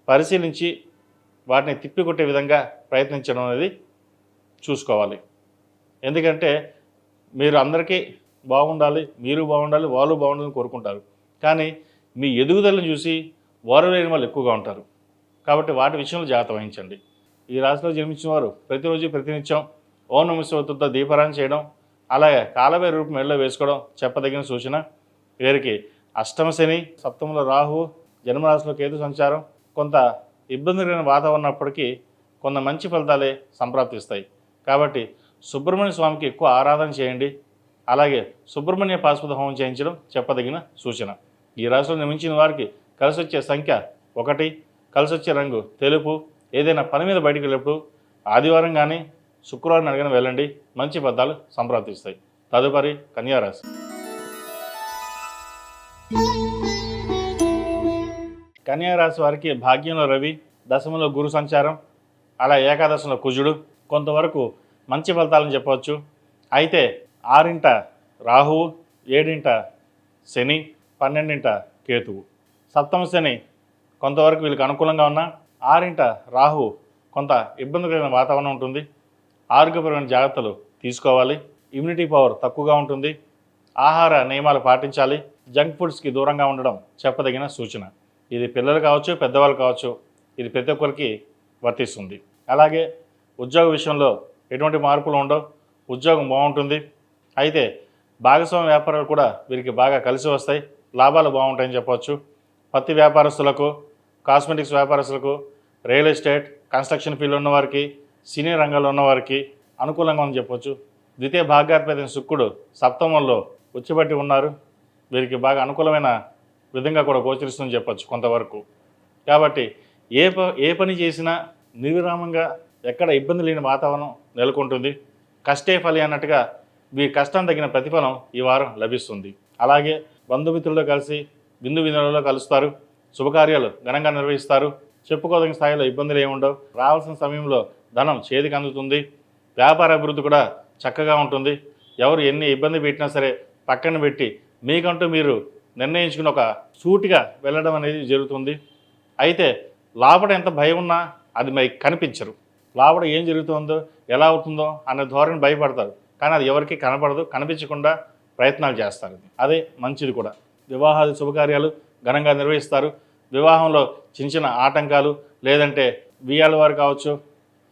పరిశీలించి వాటిని తిప్పికొట్టే విధంగా ప్రయత్నించడం అనేది చూసుకోవాలి. ఎందుకంటే మీరు అందరికీ బాగుండాలి, మీరు బాగుండాలి, వాళ్ళు బాగుండాలని కోరుకుంటారు. కానీ మీ ఎదుగుదలను చూసి ఓర్వలేని వాళ్ళు ఎక్కువగా ఉంటారు. కాబట్టి వాటి విషయంలో జాగ్రత్త వహించండి. ఈ రాశిలో జన్మించిన వారు ప్రతిరోజు ప్రతినిత్యం ఓం నమః శివాయతో దీపారాధన చేయడం, అలాగే కాలభైరవ రూపం మెడలో వేసుకోవడం చెప్పదగిన సూచన. వీరికి అష్టమ శని, సప్తమంలో రాహు, జన్మరాశిలో కేతు సంచారం కొంత ఇబ్బందికరమైన వాతావరణం ఉన్నప్పటికీ కొంత మంచి ఫలితాలే సంప్రాప్తిస్తాయి. కాబట్టి సుబ్రహ్మణ్య స్వామికి ఎక్కువ ఆరాధన చేయండి. అలాగే సుబ్రహ్మణ్య పాశుపత హోమం చేయించడం చెప్పదగిన సూచన. ఈ రాశిలో నిర్మించిన వారికి కలిసి వచ్చే సంఖ్య 1, కలిసి వచ్చే రంగు తెలుపు. ఏదైనా పని మీద బయటికి వెళ్ళినప్పుడు ఆదివారం కానీ శుక్రవారం అడిగిన వెళ్ళండి, మంచి ఫలితాలు సంప్రాప్తిస్తాయి. తదుపరి కన్యారాశి. కన్యారాశి వారికి భాగ్యంలో రవి, దశమంలో గురు సంచారం, అలా ఏకాదశంలో కుజుడు కొంతవరకు మంచి ఫలితాలను చెప్పవచ్చు. అయితే 6 రాహువు, 7 శని, 12 కేతువు. సప్తమ శని కొంతవరకు వీళ్ళకి అనుకూలంగా ఉన్న 6 రాహువు కొంత ఇబ్బందికరమైన వాతావరణం ఉంటుంది. ఆరోగ్యపరమైన జాగ్రత్తలు తీసుకోవాలి. ఇమ్యూనిటీ పవర్ తక్కువగా ఉంటుంది. ఆహార నియమాలు పాటించాలి. జంక్ ఫుడ్స్కి దూరంగా ఉండడం చెప్పదగిన సూచన. ఇది పిల్లలు కావచ్చు, పెద్దవాళ్ళు కావచ్చు, ఇది ప్రతి ఒక్కరికి వర్తిస్తుంది. అలాగే ఉద్యోగ విషయంలో ఎటువంటి మార్పులు ఉండవు, ఉద్యోగం బాగుంటుంది. అయితే భాగస్వామ్య వ్యాపారాలు కూడా వీరికి బాగా కలిసి వస్తాయి, లాభాలు బాగుంటాయని చెప్పవచ్చు. పత్తి వ్యాపారస్తులకు, కాస్మెటిక్స్ వ్యాపారస్తులకు, రియల్ ఎస్టేట్, కన్స్ట్రక్షన్ ఫీల్డ్ ఉన్నవారికి, సినీ రంగంలో ఉన్నవారికి అనుకూలంగా ఉందని చెప్పవచ్చు. ద్వితీయ భాగ్యాధిపతి శుక్రుడు సప్తమంలో ఉచ్చిబట్టి ఉన్నారు. వీరికి బాగా అనుకూలమైన విధంగా కూడా గోచరిస్తుందని చెప్పచ్చు కొంతవరకు. కాబట్టి ఏ పని చేసినా నిర్విరామంగా ఎక్కడ ఇబ్బంది లేని వాతావరణం నెలకొంటుంది. కష్టే ఫలి అన్నట్టుగా మీ కష్టం తగిన ప్రతిఫలం ఈ వారం లభిస్తుంది. అలాగే బంధుమిత్రులతో కలిసి విందు వినోదాలలో కలుస్తారు. శుభకార్యాలు ఘనంగా నిర్వహిస్తారు. చెప్పుకోదగిన స్థాయిలో ఇబ్బందులు ఏముండవు. రావాల్సిన సమయంలో ధనం చేతికి అందుతుంది. వ్యాపార అభివృద్ధి కూడా చక్కగా ఉంటుంది. ఎవరు ఎన్ని ఇబ్బంది పెట్టినా సరే పక్కన పెట్టి మీకంటూ మీరు నిర్ణయించుకుని ఒక సూటిగా వెళ్ళడం అనేది జరుగుతుంది. అయితే లోపల ఎంత భయం ఉన్నా అది మీకు కనిపించరు. లోపల ఏం జరుగుతుందో, ఎలా అవుతుందో అనే ధోరణి భయపడతారు. కానీ అది ఎవరికి కనపడదు. కనిపించకుండా ప్రయత్నాలు చేస్తారు. అదే మంచిది కూడా. వివాహాది శుభకార్యాలు ఘనంగా నిర్వహిస్తారు. వివాహంలో చిన్న చిన్న ఆటంకాలు, లేదంటే వియ్యాల వారు కావచ్చు,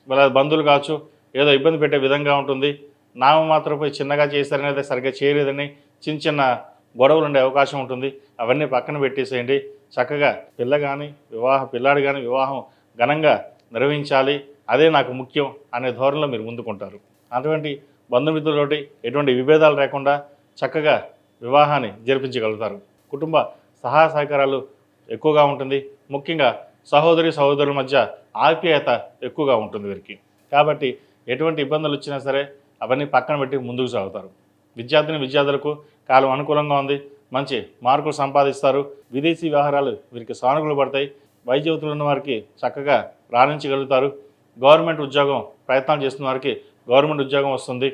వాళ్ళ బంధువులు కావచ్చు, ఏదో ఇబ్బంది పెట్టే విధంగా ఉంటుంది. నామమాత్రపై చిన్నగా చేశారనేది సరిగ్గా చేయలేదని చిన్న చిన్న గొడవలు ఉండే అవకాశం ఉంటుంది. అవన్నీ పక్కన పెట్టేసేయండి. చక్కగా పిల్లాడు కానీ వివాహం ఘనంగా నిర్వహించాలి, అదే నాకు ముఖ్యం అనే ధోరణిలో మీరు ముందుకుంటారు. అటువంటి బంధుమిత్రులతోటి ఎటువంటి విభేదాలు లేకుండా చక్కగా వివాహాన్ని జరిపించగలుగుతారు. కుటుంబ సహాయ సహకారాలు ఎక్కువగా ఉంటుంది. ముఖ్యంగా సహోదరుల మధ్య ఆప్యాయత ఎక్కువగా ఉంటుంది వీరికి. కాబట్టి ఎటువంటి ఇబ్బందులు వచ్చినా సరే అవన్నీ పక్కన పెట్టి ముందుకు సాగుతారు. విద్యార్థులకు కాలం అనుకూలంగా ఉంది. మంచి మార్కులు సంపాదిస్తారు. విదేశీ వ్యవహారాలు వీరికి సానుకూలు పడతాయి. వైద్య వృత్తులు ఉన్న వారికి చక్కగా రాణించగలుగుతారు. గవర్నమెంట్ ఉద్యోగం ప్రయత్నాలు చేస్తున్న వారికి గవర్నమెంట్ ఉద్యోగం వస్తుంది.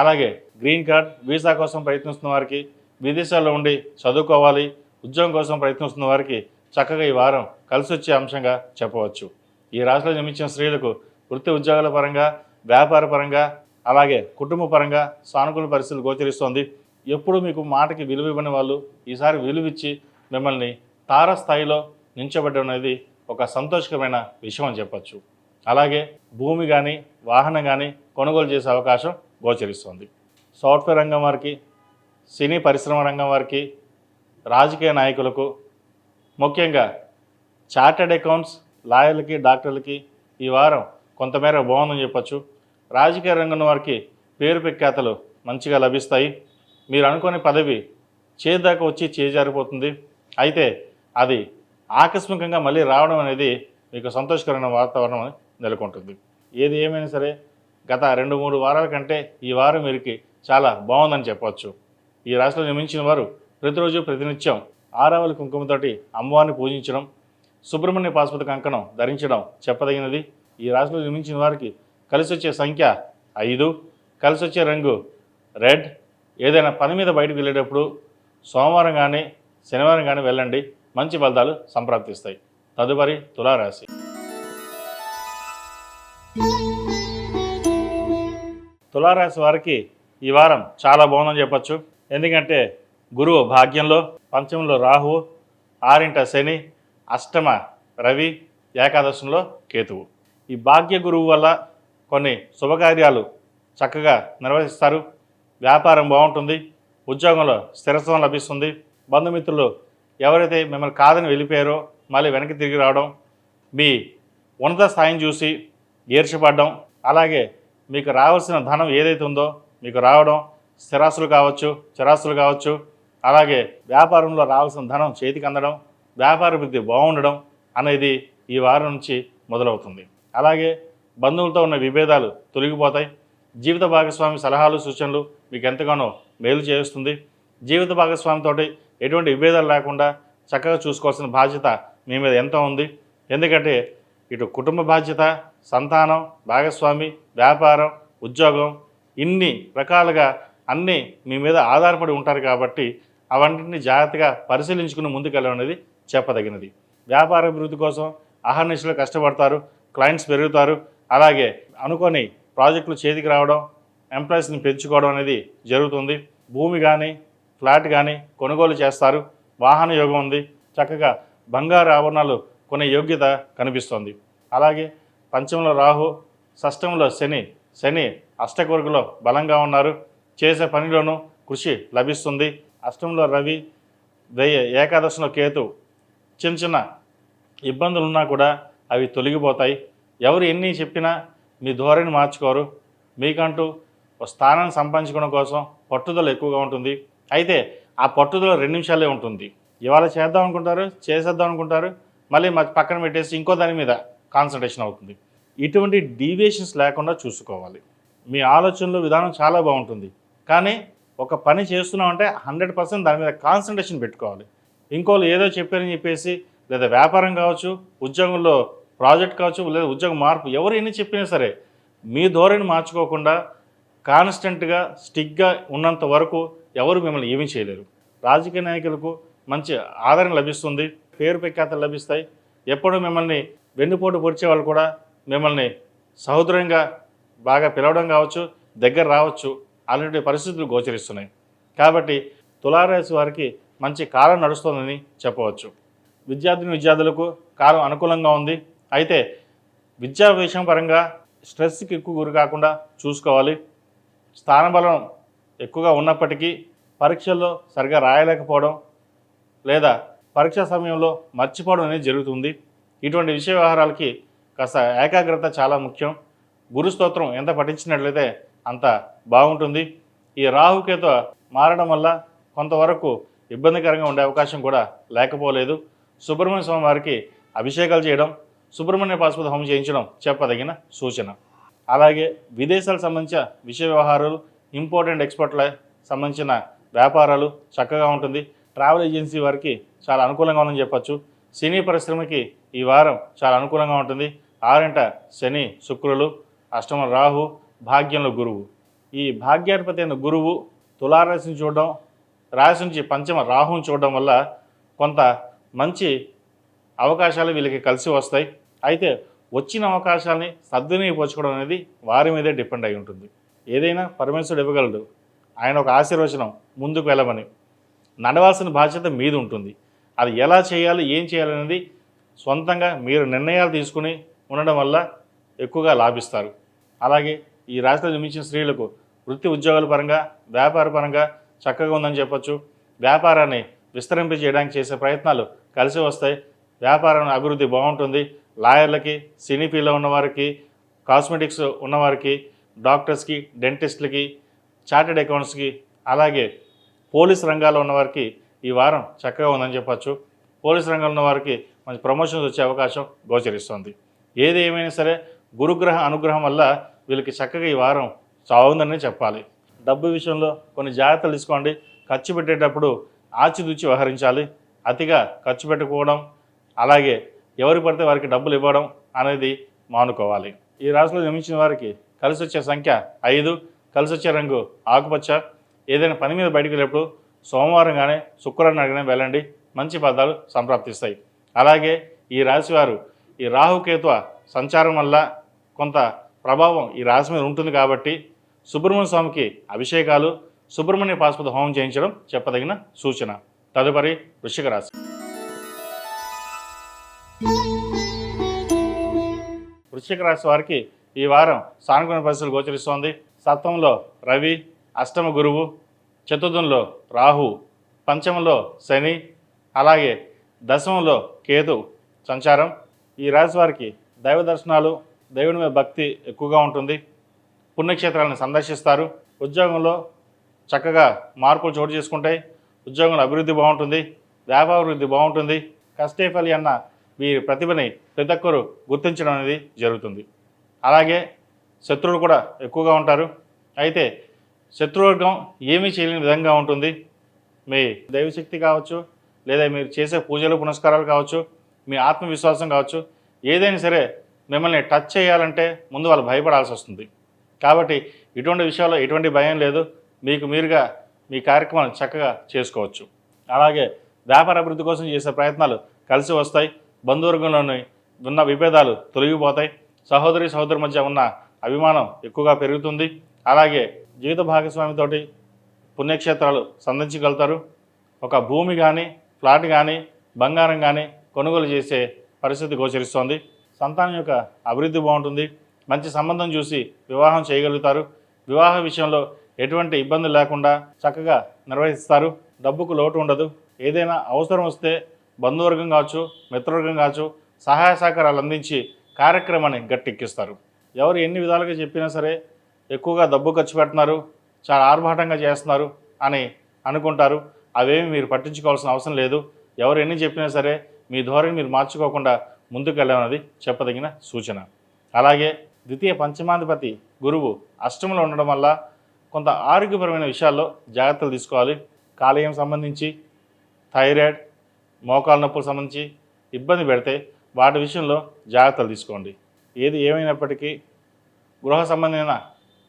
అలాగే గ్రీన్ కార్డ్, వీసా కోసం ప్రయత్నిస్తున్న వారికి, విదేశాల్లో ఉండి చదువుకోవాలి, ఉద్యోగం కోసం ప్రయత్నిస్తున్న వారికి చక్కగా ఈ వారం కలిసి వచ్చే అంశంగా చెప్పవచ్చు. ఈ రాశిలో జన్మించిన స్త్రీలకు వృత్తి ఉద్యోగాల పరంగా, వ్యాపార పరంగా, అలాగే కుటుంబ పరంగా సానుకూల పరిస్థితులు గోచరిస్తోంది. ఎప్పుడు మీకు మాటకి విలువ ఇవ్వని వాళ్ళు ఈసారి విలువిచ్చి మిమ్మల్ని తారస్థాయిలో నించబడడం అనేది ఒక సంతోషకరమైన విషయం అని చెప్పచ్చు. అలాగే భూమి కానీ వాహనం కానీ కొనుగోలు చేసే అవకాశం గోచరిస్తోంది. సాఫ్ట్వేర్ రంగం వారికి, సినీ పరిశ్రమ రంగం వారికి, రాజకీయ నాయకులకు, ముఖ్యంగా చార్టెడ్ అకౌంట్స్, లాయర్లకి, డాక్టర్లకి ఈ వారం కొంతమేర బాగుందని చెప్పచ్చు. రాజకీయ రంగం వారికి పేరు ప్రఖ్యాతలు మంచిగా లభిస్తాయి. మీరు అనుకునే పదవి చేదాకా వచ్చి చేజారిపోతుంది. అయితే అది ఆకస్మికంగా మళ్ళీ రావడం అనేది మీకు సంతోషకరమైన వాతావరణం నెలకొంటుంది. ఏది ఏమైనా సరే గత 2-3 వారాల కంటే ఈ వారం వీరికి చాలా బాగుందని చెప్పవచ్చు. ఈ రాశిలో జన్మించిన వారు ప్రతిరోజు ప్రతినిత్యం ఆరావళి కుంకుమతోటి అమ్మవారిని పూజించడం, సుబ్రహ్మణ్య పాశుపత కంకణం ధరించడం చెప్పదగినది. ఈ రాశిలో జన్మించిన వారికి కలిసి వచ్చే సంఖ్య 5, కలిసి వచ్చే రంగు రెడ్. ఏదైనా పని మీద బయటకు వెళ్ళేటప్పుడు సోమవారం కానీ శనివారం కానీ వెళ్ళండి, మంచి ఫలితాలు సంప్రాప్తిస్తాయి. తదుపరి తులారాశి. తులారాశి వారికి ఈ వారం చాలా బాగుందని చెప్పచ్చు. ఎందుకంటే గురువు భాగ్యంలో, పంచమంలో రాహువు, 6వ శని, అష్టమ రవి, ఏకాదశంలో కేతువు. ఈ భాగ్య గురువు వల్ల కొన్ని శుభకార్యాలు చక్కగా నిర్వహిస్తారు. వ్యాపారం బాగుంటుంది. ఉద్యోగంలో స్థిరత్వం లభిస్తుంది. బంధుమిత్రులు ఎవరైతే మిమ్మల్ని కాదని వెళ్ళిపోయారో మళ్ళీ వెనక్కి తిరిగి రావడం, మీ ఉన్నత స్థాయిని చూసి ఈర్ష్యపడడం, అలాగే మీకు రావాల్సిన ధనం ఏదైతే ఉందో మీకు రావడం, స్థిరాస్తులు కావచ్చు, చిరాస్తులు కావచ్చు, అలాగే వ్యాపారంలో రావాల్సిన ధనం చేతికి అందడం, వ్యాపార వృద్ధి బాగుండడం అనేది ఈ వారం నుంచి మొదలవుతుంది. అలాగే బంధువులతో ఉన్న విభేదాలు తొలగిపోతాయి. జీవిత భాగస్వామి సలహాలు, సూచనలు మీకు ఎంతగానో మేలు చేస్తుంది. జీవిత భాగస్వామితో ఎటువంటి విభేదాలు లేకుండా చక్కగా చూసుకోవాల్సిన బాధ్యత మీ మీద ఎంతో ఉంది. ఎందుకంటే ఇటు కుటుంబ బాధ్యత, సంతానం, భాగస్వామి, వ్యాపారం, ఉద్యోగం, ఇన్ని రకాలుగా అన్నీ మీ మీద ఆధారపడి ఉంటారు కాబట్టి అవన్నింటినీ జాగ్రత్తగా పరిశీలించుకుని ముందుకెళ్ళడం అనేది చెప్పదగినది. వ్యాపార అభివృద్ధి కోసం అహర్నిశలు కష్టపడతారు. క్లయింట్స్ పెరుగుతారు. అలాగే అనుకొని ప్రాజెక్టులు చేతికి రావడం, ఎంప్లాయీస్ని పెంచుకోవడం అనేది జరుగుతుంది. భూమి కానీ ఫ్లాట్ కానీ కొనుగోలు చేస్తారు. వాహన యోగం ఉంది. చక్కగా బంగారు ఆభరణాలు కొనే యోగ్యత కనిపిస్తుంది. అలాగే పంచమంలో రాహు, షష్టంలో శని అష్టకవర్గలో బలంగా ఉన్నారు. చేసే పనిలోనూ కృషి లభిస్తుంది. అష్టంలో రవి, ఏకాదశంలో కేతు, చిన్న చిన్న ఇబ్బందులు ఉన్నా కూడా అవి తొలగిపోతాయి. ఎవరు ఎన్ని చెప్పినా మీ ధోరణి మార్చుకోరు. మీకంటూ ఒక స్థానాన్ని సంపాదించుకోవడం కోసం పట్టుదల ఎక్కువగా ఉంటుంది. అయితే ఆ పట్టుదల 2 నిమిషాలే ఉంటుంది. ఇవాళ చేద్దాం అనుకుంటారు, చేసేద్దాం అనుకుంటారు, మళ్ళీ పక్కన పెట్టేసి ఇంకో దాని మీద కాన్సన్ట్రేషన్ అవుతుంది. ఇటువంటి డీవియేషన్స్ లేకుండా చూసుకోవాలి. మీ ఆలోచనలు విధానం చాలా బాగుంటుంది, కానీ ఒక పని చేస్తున్నామంటే 100% దాని మీద కాన్సన్ట్రేషన్ పెట్టుకోవాలి. ఇంకోళ్ళు ఏదో చెప్పారని చెప్పేసి, లేదా వ్యాపారం కావచ్చు, ఉద్యోగంలో ప్రాజెక్ట్ కావచ్చు, లేదా ఉద్యోగ మార్పు, ఎవరు ఎన్ని చెప్పినా సరే మీ ధోరణి మార్చుకోకుండా కాన్స్టెంట్గా స్టిక్గా ఉన్నంత వరకు ఎవరు మిమ్మల్ని ఏమీ చేయలేరు. రాజకీయ నాయకులకు మంచి ఆదరణ లభిస్తుంది. పేరు ప్రఖ్యాతలు లభిస్తాయి. ఎప్పుడు మిమ్మల్ని వెన్నుపోటు పొడిచే వాళ్ళు కూడా మిమ్మల్ని సహోదరంగా బాగా పిలవడం కావచ్చు, దగ్గర రావచ్చు. అలాంటి పరిస్థితులు గోచరిస్తున్నాయి. కాబట్టి తులారాశి వారికి మంచి కాలం నడుస్తుందని చెప్పవచ్చు. విద్యార్థులకు కాలం అనుకూలంగా ఉంది. అయితే విద్యా విషయం పరంగా స్ట్రెస్కి ఎక్కువ గురి కాకుండా చూసుకోవాలి. స్థానబలం ఎక్కువగా ఉన్నప్పటికీ పరీక్షల్లో సరిగా రాయలేకపోవడం, లేదా పరీక్షా సమయంలో మర్చిపోవడం అనేది జరుగుతుంది. ఇటువంటి విషయ వ్యవహారాలకి కాస్త ఏకాగ్రత చాలా ముఖ్యం. గురు స్తోత్రం ఎంత పఠించినట్లయితే అంత బాగుంటుంది. ఈ రాహుకేతు మారడం వల్ల కొంతవరకు ఇబ్బందికరంగా ఉండే అవకాశం కూడా లేకపోలేదు. సుబ్రహ్మణ్య స్వామి వారికి అభిషేకాలు చేయడం, సుబ్రహ్మణ్య పాశుపత హోమం చేయించడం చెప్పదగిన సూచన. అలాగే విదేశాలకు సంబంధించిన విషయ వ్యవహారాలు, ఇంపోర్టెంట్ ఎక్స్పోర్ట్ల సంబంధించిన వ్యాపారాలు చక్కగా ఉంటుంది. ట్రావెల్ ఏజెన్సీ వారికి చాలా అనుకూలంగా ఉందని చెప్పచ్చు. సినీ పరిశ్రమకి ఈ వారం చాలా అనుకూలంగా ఉంటుంది. 6వ శని, శుక్రులు, అష్టమ రాహు, భాగ్యంలో గురువు. ఈ భాగ్యాధిపతి అయిన గురువు తులారాశిని చూడడం, రాశి నుంచి పంచమ రాహుని చూడడం వల్ల కొంత మంచి అవకాశాలు వీళ్ళకి కలిసి వస్తాయి. అయితే వచ్చిన అవకాశాలని సద్వినియోగపరచుకోవడం అనేది వారి మీదే డిపెండ్ అయి ఉంటుంది. ఏదైనా పరమేశ్వరుడు ఇవ్వగలడు. ఆయన ఒక ఆశీర్వచనం ముందుకు వెళ్ళమని. నడవాల్సిన బాధ్యత మీద ఉంటుంది. అది ఎలా చేయాలి, ఏం చేయాలనేది సొంతంగా మీరు నిర్ణయాలు తీసుకుని ఉండడం వల్ల ఎక్కువగా లాభిస్తారు. అలాగే ఈ రాశిలో జన్మించిన స్త్రీలకు వృత్తి ఉద్యోగాల పరంగా, వ్యాపార పరంగా చక్కగా ఉందని చెప్పచ్చు. వ్యాపారాన్ని విస్తరింపజేయడానికి చేసే ప్రయత్నాలు కలిసి వస్తాయి. వ్యాపారం అభివృద్ధి బాగుంటుంది. లాయర్లకి, సినీ ఫీల్డ్లో ఉన్నవారికి, కాస్మెటిక్స్ ఉన్నవారికి, డాక్టర్స్కి, డెంటిస్ట్లకి, చార్టెడ్ అకౌంట్స్కి, అలాగే పోలీస్ రంగాల్లో ఉన్నవారికి ఈ వారం చక్కగా ఉందని చెప్పచ్చు. పోలీస్ రంగంలో ఉన్నవారికి మంచి ప్రమోషన్స్ వచ్చే అవకాశం గోచరిస్తుంది. ఏది ఏమైనా సరే గురుగ్రహ అనుగ్రహం వల్ల వీళ్ళకి చక్కగా ఈ వారం సాగుందని చెప్పాలి. డబ్బు విషయంలో కొన్ని జాగ్రత్తలు తీసుకోండి. ఖర్చు పెట్టేటప్పుడు ఆచితూచి వ్యవహరించాలి. అతిగా ఖర్చు పెట్టుకోవడం, అలాగే ఎవరు పడితే వారికి డబ్బులు ఇవ్వడం అనేది మానుకోవాలి. ఈ రాశిలో జన్మించిన వారికి కలిసి వచ్చే సంఖ్య 5, కలిసి వచ్చే రంగు ఆకుపచ్చ. ఏదైనా పని మీద బయటకు వెళ్ళేప్పుడు సోమవారం కానీ శుక్రవారం కానీ వెళ్ళండి. మంచి ఫలితాలు సంప్రాప్తిస్తాయి. అలాగే ఈ రాశి వారు ఈ రాహుకేతు సంచారం వల్ల కొంత ప్రభావం ఈ రాశి మీద ఉంటుంది కాబట్టి సుబ్రహ్మణ్య స్వామికి అభిషేకాలు, సుబ్రహ్మణ్య పాశుపత హోమం చేయించడం చెప్పదగిన సూచన. తదుపరి వృశ్చిక రాశి. వృశ్చిక రాశి వారికి ఈ వారం సానుకూల పరిస్థితులు గోచరిస్తోంది. సప్తమంలో రవి, అష్టమ గురువు, చతుర్థంలో రాహు, పంచమంలో శని, అలాగే దశమంలో కేతు సంచారం. ఈ రాశి వారికి దైవ దర్శనాలు, దేవుని మీద భక్తి ఎక్కువగా ఉంటుంది. పుణ్యక్షేత్రాలను సందర్శిస్తారు. ఉద్యోగంలో చక్కగా మార్పులు చోటు చేసుకుంటాయి. ఉద్యోగంలో అభివృద్ధి బాగుంటుంది. వ్యాపారాభివృద్ధి బాగుంటుంది. కష్టే ఫలి అన్న వీరి ప్రతిభని ప్రతి ఒక్కరూ గుర్తించడం అనేది జరుగుతుంది. అలాగే శత్రువులు కూడా ఎక్కువగా ఉంటారు. అయితే శత్రువర్గం ఏమీ చేయలేని విధంగా ఉంటుంది. మీ దైవశక్తి కావచ్చు, లేదా మీరు చేసే పూజలు పునస్కారాలు కావచ్చు, మీ ఆత్మవిశ్వాసం కావచ్చు, ఏదైనా సరే మిమ్మల్ని టచ్ చేయాలంటే ముందు వాళ్ళు భయపడాల్సి వస్తుంది. కాబట్టి ఇటువంటి విషయాల్లో ఎటువంటి భయం లేదు. మీకు మీరుగా మీ కార్యక్రమాలను చక్కగా చేసుకోవచ్చు. అలాగే వ్యాపార అభివృద్ధి కోసం చేసే ప్రయత్నాలు కలిసి వస్తాయి. బంధువర్గంలోని ఉన్న విభేదాలు తొలగిపోతాయి. సహోదరి మధ్య ఉన్న అభిమానం ఎక్కువగా పెరుగుతుంది. అలాగే జీవిత భాగస్వామితోటి పుణ్యక్షేత్రాలు సందర్శించగలుగుతారు. ఒక భూమి కానీ, ఫ్లాట్ కానీ, బంగారం కానీ కొనుగోలు చేసే పరిస్థితి గోచరిస్తోంది. సంతానం యొక్క అభివృద్ధి బాగుంటుంది. మంచి సంబంధం చూసి వివాహం చేయగలుగుతారు. వివాహ విషయంలో ఎటువంటి ఇబ్బందులు లేకుండా చక్కగా నిర్వహిస్తారు. డబ్బుకు లోటు ఉండదు. ఏదైనా అవసరం వస్తే బంధువర్గం కావచ్చు, మిత్రవర్గం కావచ్చు, సహాయ సహకారాలు అందించి కార్యక్రమాన్ని గట్టెక్కిస్తారు. ఎవరు ఎన్ని విధాలుగా చెప్పినా సరే ఎక్కువగా డబ్బు ఖర్చు పెడుతున్నారు, చాలా ఆర్భాటంగా చేస్తున్నారు అని అనుకుంటారు. అవేమి మీరు పట్టించుకోవాల్సిన అవసరం లేదు. ఎవరు ఎన్ని చెప్పినా సరే మీ ధోరణి మీరు మార్చుకోకుండా ముందుకు వెళ్ళాలన్నది చెప్పదగిన సూచన. అలాగే ద్వితీయ పంచమాధిపతి గురువు అష్టమంలో ఉండడం వల్ల కొంత ఆరోగ్యపరమైన విషయాల్లో జాగ్రత్తలు తీసుకోవాలి. కాలేయం సంబంధించి, థైరాయిడ్, మోకాలు నొప్పులకు సంబంధించి ఇబ్బంది పెడితే వాటి విషయంలో జాగ్రత్తలు తీసుకోండి. ఏది ఏమైనప్పటికీ గృహ సంబంధమైన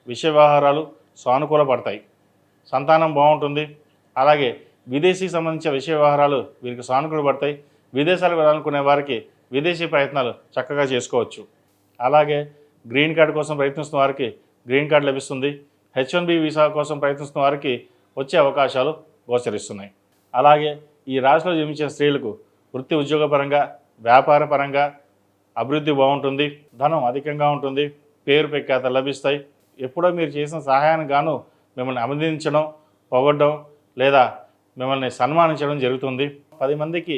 విషయ వ్యవహారాలు సానుకూల పడతాయి. సంతానం బాగుంటుంది. అలాగే విదేశీకి సంబంధించిన విషయ వ్యవహారాలు వీరికి సానుకూల పడతాయి. విదేశాలకు వెళ్ళాలనుకునే వారికి విదేశీ ప్రయత్నాలు చక్కగా చేసుకోవచ్చు. అలాగే గ్రీన్ కార్డు కోసం ప్రయత్నిస్తున్న వారికి గ్రీన్ కార్డు లభిస్తుంది. H1B వీసా కోసం ప్రయత్నిస్తున్న వారికి వచ్చే అవకాశాలు గోచరిస్తున్నాయి. అలాగే ఈ రాశిలో జన్మించిన స్త్రీలకు వృత్తి ఉద్యోగపరంగా, వ్యాపార పరంగా అభివృద్ధి బాగుంటుంది. ధనం అధికంగా ఉంటుంది. పేరు ప్రఖ్యాతలు లభిస్తాయి. ఎప్పుడో మీరు చేసిన సహాయానికి గాను మిమ్మల్ని అభినందించడం, పొగడ్డం లేదా మిమ్మల్ని సన్మానించడం జరుగుతుంది. 10 మందికి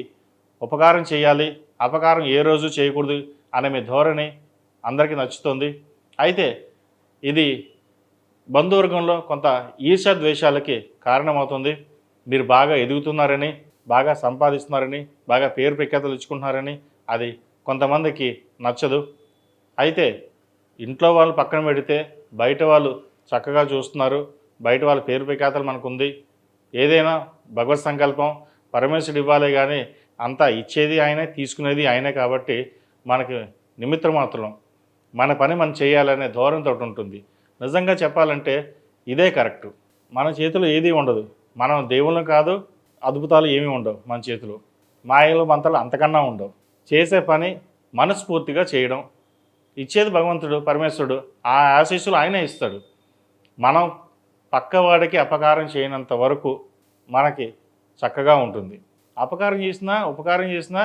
ఉపకారం చేయాలి, అపకారం ఏ రోజు చేయకూడదు అనే మీ ధోరణి అందరికీ నచ్చుతుంది. అయితే ఇది బంధువర్గంలో కొంత ఈర్ష్య ద్వేషాలకి కారణమవుతుంది. మీరు బాగా ఎదుగుతున్నారని, బాగా సంపాదిస్తున్నారని, బాగా పేరు ప్రఖ్యాతలు ఇచ్చుకుంటున్నారని అది కొంతమందికి నచ్చదు. అయితే ఇంట్లో వాళ్ళు పక్కన పెడితే బయట వాళ్ళు చక్కగా చూస్తున్నారు. బయట వాళ్ళ పేరు ప్రఖ్యాతలు మనకుంది. ఏదైనా భగవత్ సంకల్పం, పరమేశ్వరుడు ఇవ్వాలి, కానీ అంతా ఇచ్చేది ఆయనే, తీసుకునేది ఆయనే. కాబట్టి మనకి నిమిత్త మాత్రం మన పని మనం చేయాలనే ధోరణితో ఉంటుంది. నిజంగా చెప్పాలంటే ఇదే కరెక్టు. మన చేతిలో ఏదీ ఉండదు. మనం దేవుళ్ళం కాదు, అద్భుతాలు ఏమీ ఉండవు మన చేతిలో. మాయలు మంతలు అంతకన్నా ఉండవు. చేసే పని మనస్ఫూర్తిగా చేయడం. ఇచ్చేది భగవంతుడు, పరమేశ్వరుడు. ఆ ఆశీస్సులు ఆయనే ఇస్తాడు. మనం పక్కవాడికి అపకారం చేయనంత వరకు మనకి చక్కగా ఉంటుంది. అపకారం చేసినా, ఉపకారం చేసినా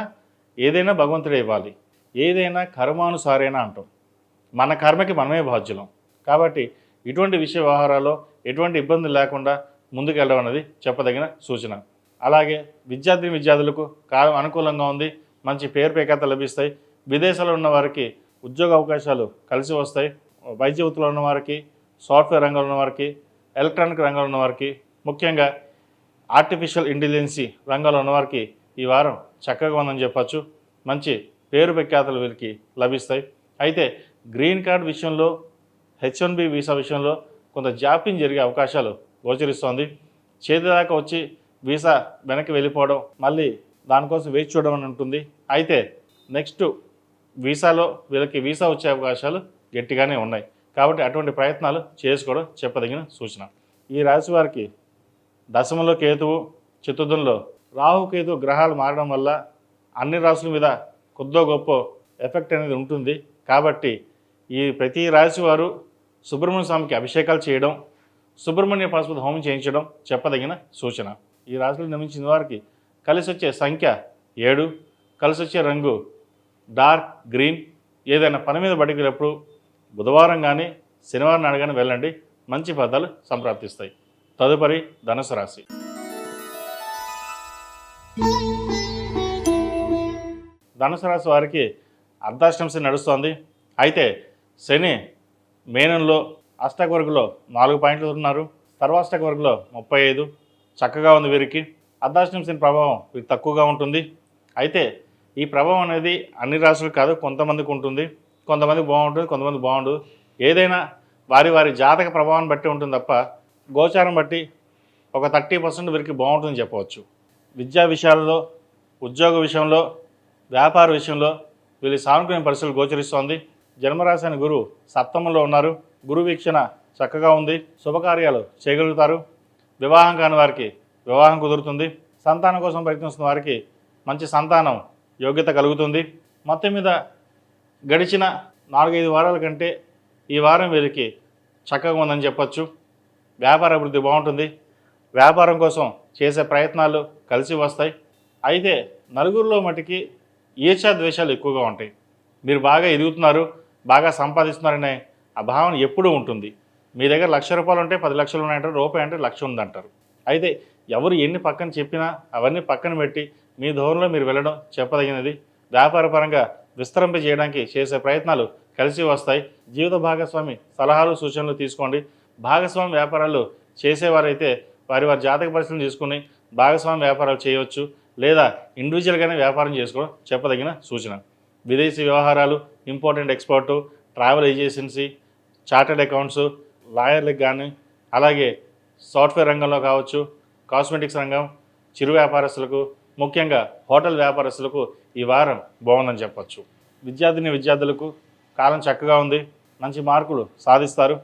ఏదైనా భగవంతుడే ఇవ్వాలి. ఏదైనా కర్మానుసారేనా అంటాం. మన కర్మకి మనమే బాధ్యులం. కాబట్టి ఇటువంటి విషయ వ్యవహారాల్లో ఎటువంటి ఇబ్బందులు లేకుండా ముందుకు వెళ్ళడం అనేది చెప్పదగిన సూచన. అలాగే విద్యార్థులకు కాలం అనుకూలంగా ఉంది. మంచి పేరు ప్రఖ్యాతలు లభిస్తాయి. విదేశాల్లో ఉన్న వారికి ఉద్యోగ అవకాశాలు కలిసి వస్తాయి. వైద్య వృత్తిలో ఉన్న వారికి, సాఫ్ట్వేర్ రంగంలో ఉన్న వారికి, ఎలక్ట్రానిక్ రంగంలో ఉన్న వారికి, ముఖ్యంగా ఆర్టిఫిషియల్ ఇంటెలిజెన్సీ రంగంలో ఉన్నవారికి ఈ వారం చక్కగా ఉందని చెప్పచ్చు. మంచి పేరు ప్రఖ్యాతలు వీరికి లభిస్తాయి. అయితే గ్రీన్ కార్డ్ విషయంలో, H1B వీసా విషయంలో కొంత జాప్యం జరిగే అవకాశాలు గోచరిస్తోంది. చేతిదాకా వచ్చి వీసా వెనక్కి వెళ్ళిపోవడం, మళ్ళీ దానికోసం వేచి చూడడం అని ఉంటుంది. అయితే నెక్స్ట్ వీసాలో వీళ్ళకి వీసా వచ్చే అవకాశాలు గట్టిగానే ఉన్నాయి. కాబట్టి అటువంటి ప్రయత్నాలు చేసుకోవడం చెప్పదగిన సూచన. ఈ రాశి వారికి దశమంలో కేతువు, చతుర్థంలో రాహుకేతు గ్రహాలు మారడం వల్ల అన్ని రాశుల మీద కొద్దో గొప్ప ఎఫెక్ట్ అనేది ఉంటుంది. కాబట్టి ఈ ప్రతి రాశి వారు సుబ్రహ్మణ్య స్వామికి అభిషేకాలు చేయడం, సుబ్రహ్మణ్య పాశుపత హోమం చేయించడం చెప్పదగిన సూచన. ఈ రాశిలో జన్మించిన వారికి కలిసి వచ్చే సంఖ్య 7, కలిసి వచ్చే రంగు డార్క్ గ్రీన్. ఏదైనా పని మీద బయటకు వెళ్ళినప్పుడు బుధవారం కానీ శనివారం నాడు కానీ వెళ్ళండి, మంచి ఫలితాలు సంప్రాప్తిస్తాయి. తదుపరి ధనుసు రాశి. ధనుసు రాశి వారికి అర్ధాష్టమ శని నడుస్తోంది. అయితే శని మేనంలో అష్టక వర్గంలో 4 పాయింట్లు ఉన్నారు, సర్వాష్టక వర్గంలో 35. చక్కగా ఉంది వీరికి. అర్ధాష్టమ శని ప్రభావం వీరికి తక్కువగా ఉంటుంది. అయితే ఈ ప్రభావం అనేది అన్ని రాశులకు కాదు, కొంతమందికి ఉంటుంది. కొంతమందికి బాగుంటుంది, కొంతమంది బాగుండదు. ఏదైనా వారి వారి జాతక ప్రభావాన్ని బట్టి ఉంటుంది తప్ప గోచారం బట్టి ఒక 30% వీరికి బాగుంటుందని చెప్పవచ్చు. విద్యా విషయాలలో, ఉద్యోగ విషయంలో, వ్యాపార విషయంలో వీళ్ళ సానుకూల పరిస్థితులు గోచరిస్తోంది. జన్మరాశి అని గురువు సప్తమంలో ఉన్నారు. గురు వీక్షణ చక్కగా ఉంది. శుభకార్యాలు చేయగలుగుతారు. వివాహం కాని వారికి వివాహం కుదురుతుంది. సంతానం కోసం ప్రయత్నిస్తున్న వారికి మంచి సంతానం యోగ్యత కలుగుతుంది. మొత్తం మీద గడిచిన 4-5 వారాల కంటే ఈ వారం వీరికి చక్కగా ఉందని చెప్పచ్చు. వ్యాపార అభివృద్ధి బాగుంటుంది. వ్యాపారం కోసం చేసే ప్రయత్నాలు కలిసి వస్తాయి. అయితే నలుగురిలో మటుకి ఈర్ష్యాద్వేషాలు ఎక్కువగా ఉంటాయి. మీరు బాగా ఎదుగుతున్నారు, బాగా సంపాదిస్తున్నారనే ఆ భావన ఎప్పుడూ ఉంటుంది. మీ దగ్గర ₹1,00,000 ఉంటే 10 లక్షలు ఉన్నాయంటారు, రూపాయి అంటే 1,00,000 ఉందంటారు. అయితే ఎవరు ఎన్ని పక్కన చెప్పినా అవన్నీ పక్కన పెట్టి మీ ధోరణిలో మీరు వెళ్ళడం చెప్పదగినది. వ్యాపారపరంగా విస్తరింప చేయడానికి చేసే ప్రయత్నాలు కలిసి వస్తాయి. జీవిత భాగస్వామి సలహాలు సూచనలు తీసుకోండి. భాగస్వామి వ్యాపారాలు చేసేవారైతే వారి వారి జాతక పరిస్థితులను తీసుకుని భాగస్వామి వ్యాపారాలు చేయవచ్చు, లేదా ఇండివిజువల్గానే వ్యాపారం చేసుకోవడం చెప్పదగిన సూచన. విదేశీ వ్యవహారాలు, important export, travel agency, chartered accounts, లాయర్లకు కానీ, అలాగే సాఫ్ట్వేర్ రంగంలో కావచ్చు, కాస్మెటిక్స్ రంగం, చిరు వ్యాపారస్తులకు, ముఖ్యంగా హోటల్ వ్యాపారస్తులకు ఈ వారం బాగుందని చెప్పచ్చు. విద్యార్థులకు కాలం చక్కగా ఉంది. మంచి మార్కులు సాధిస్తారు.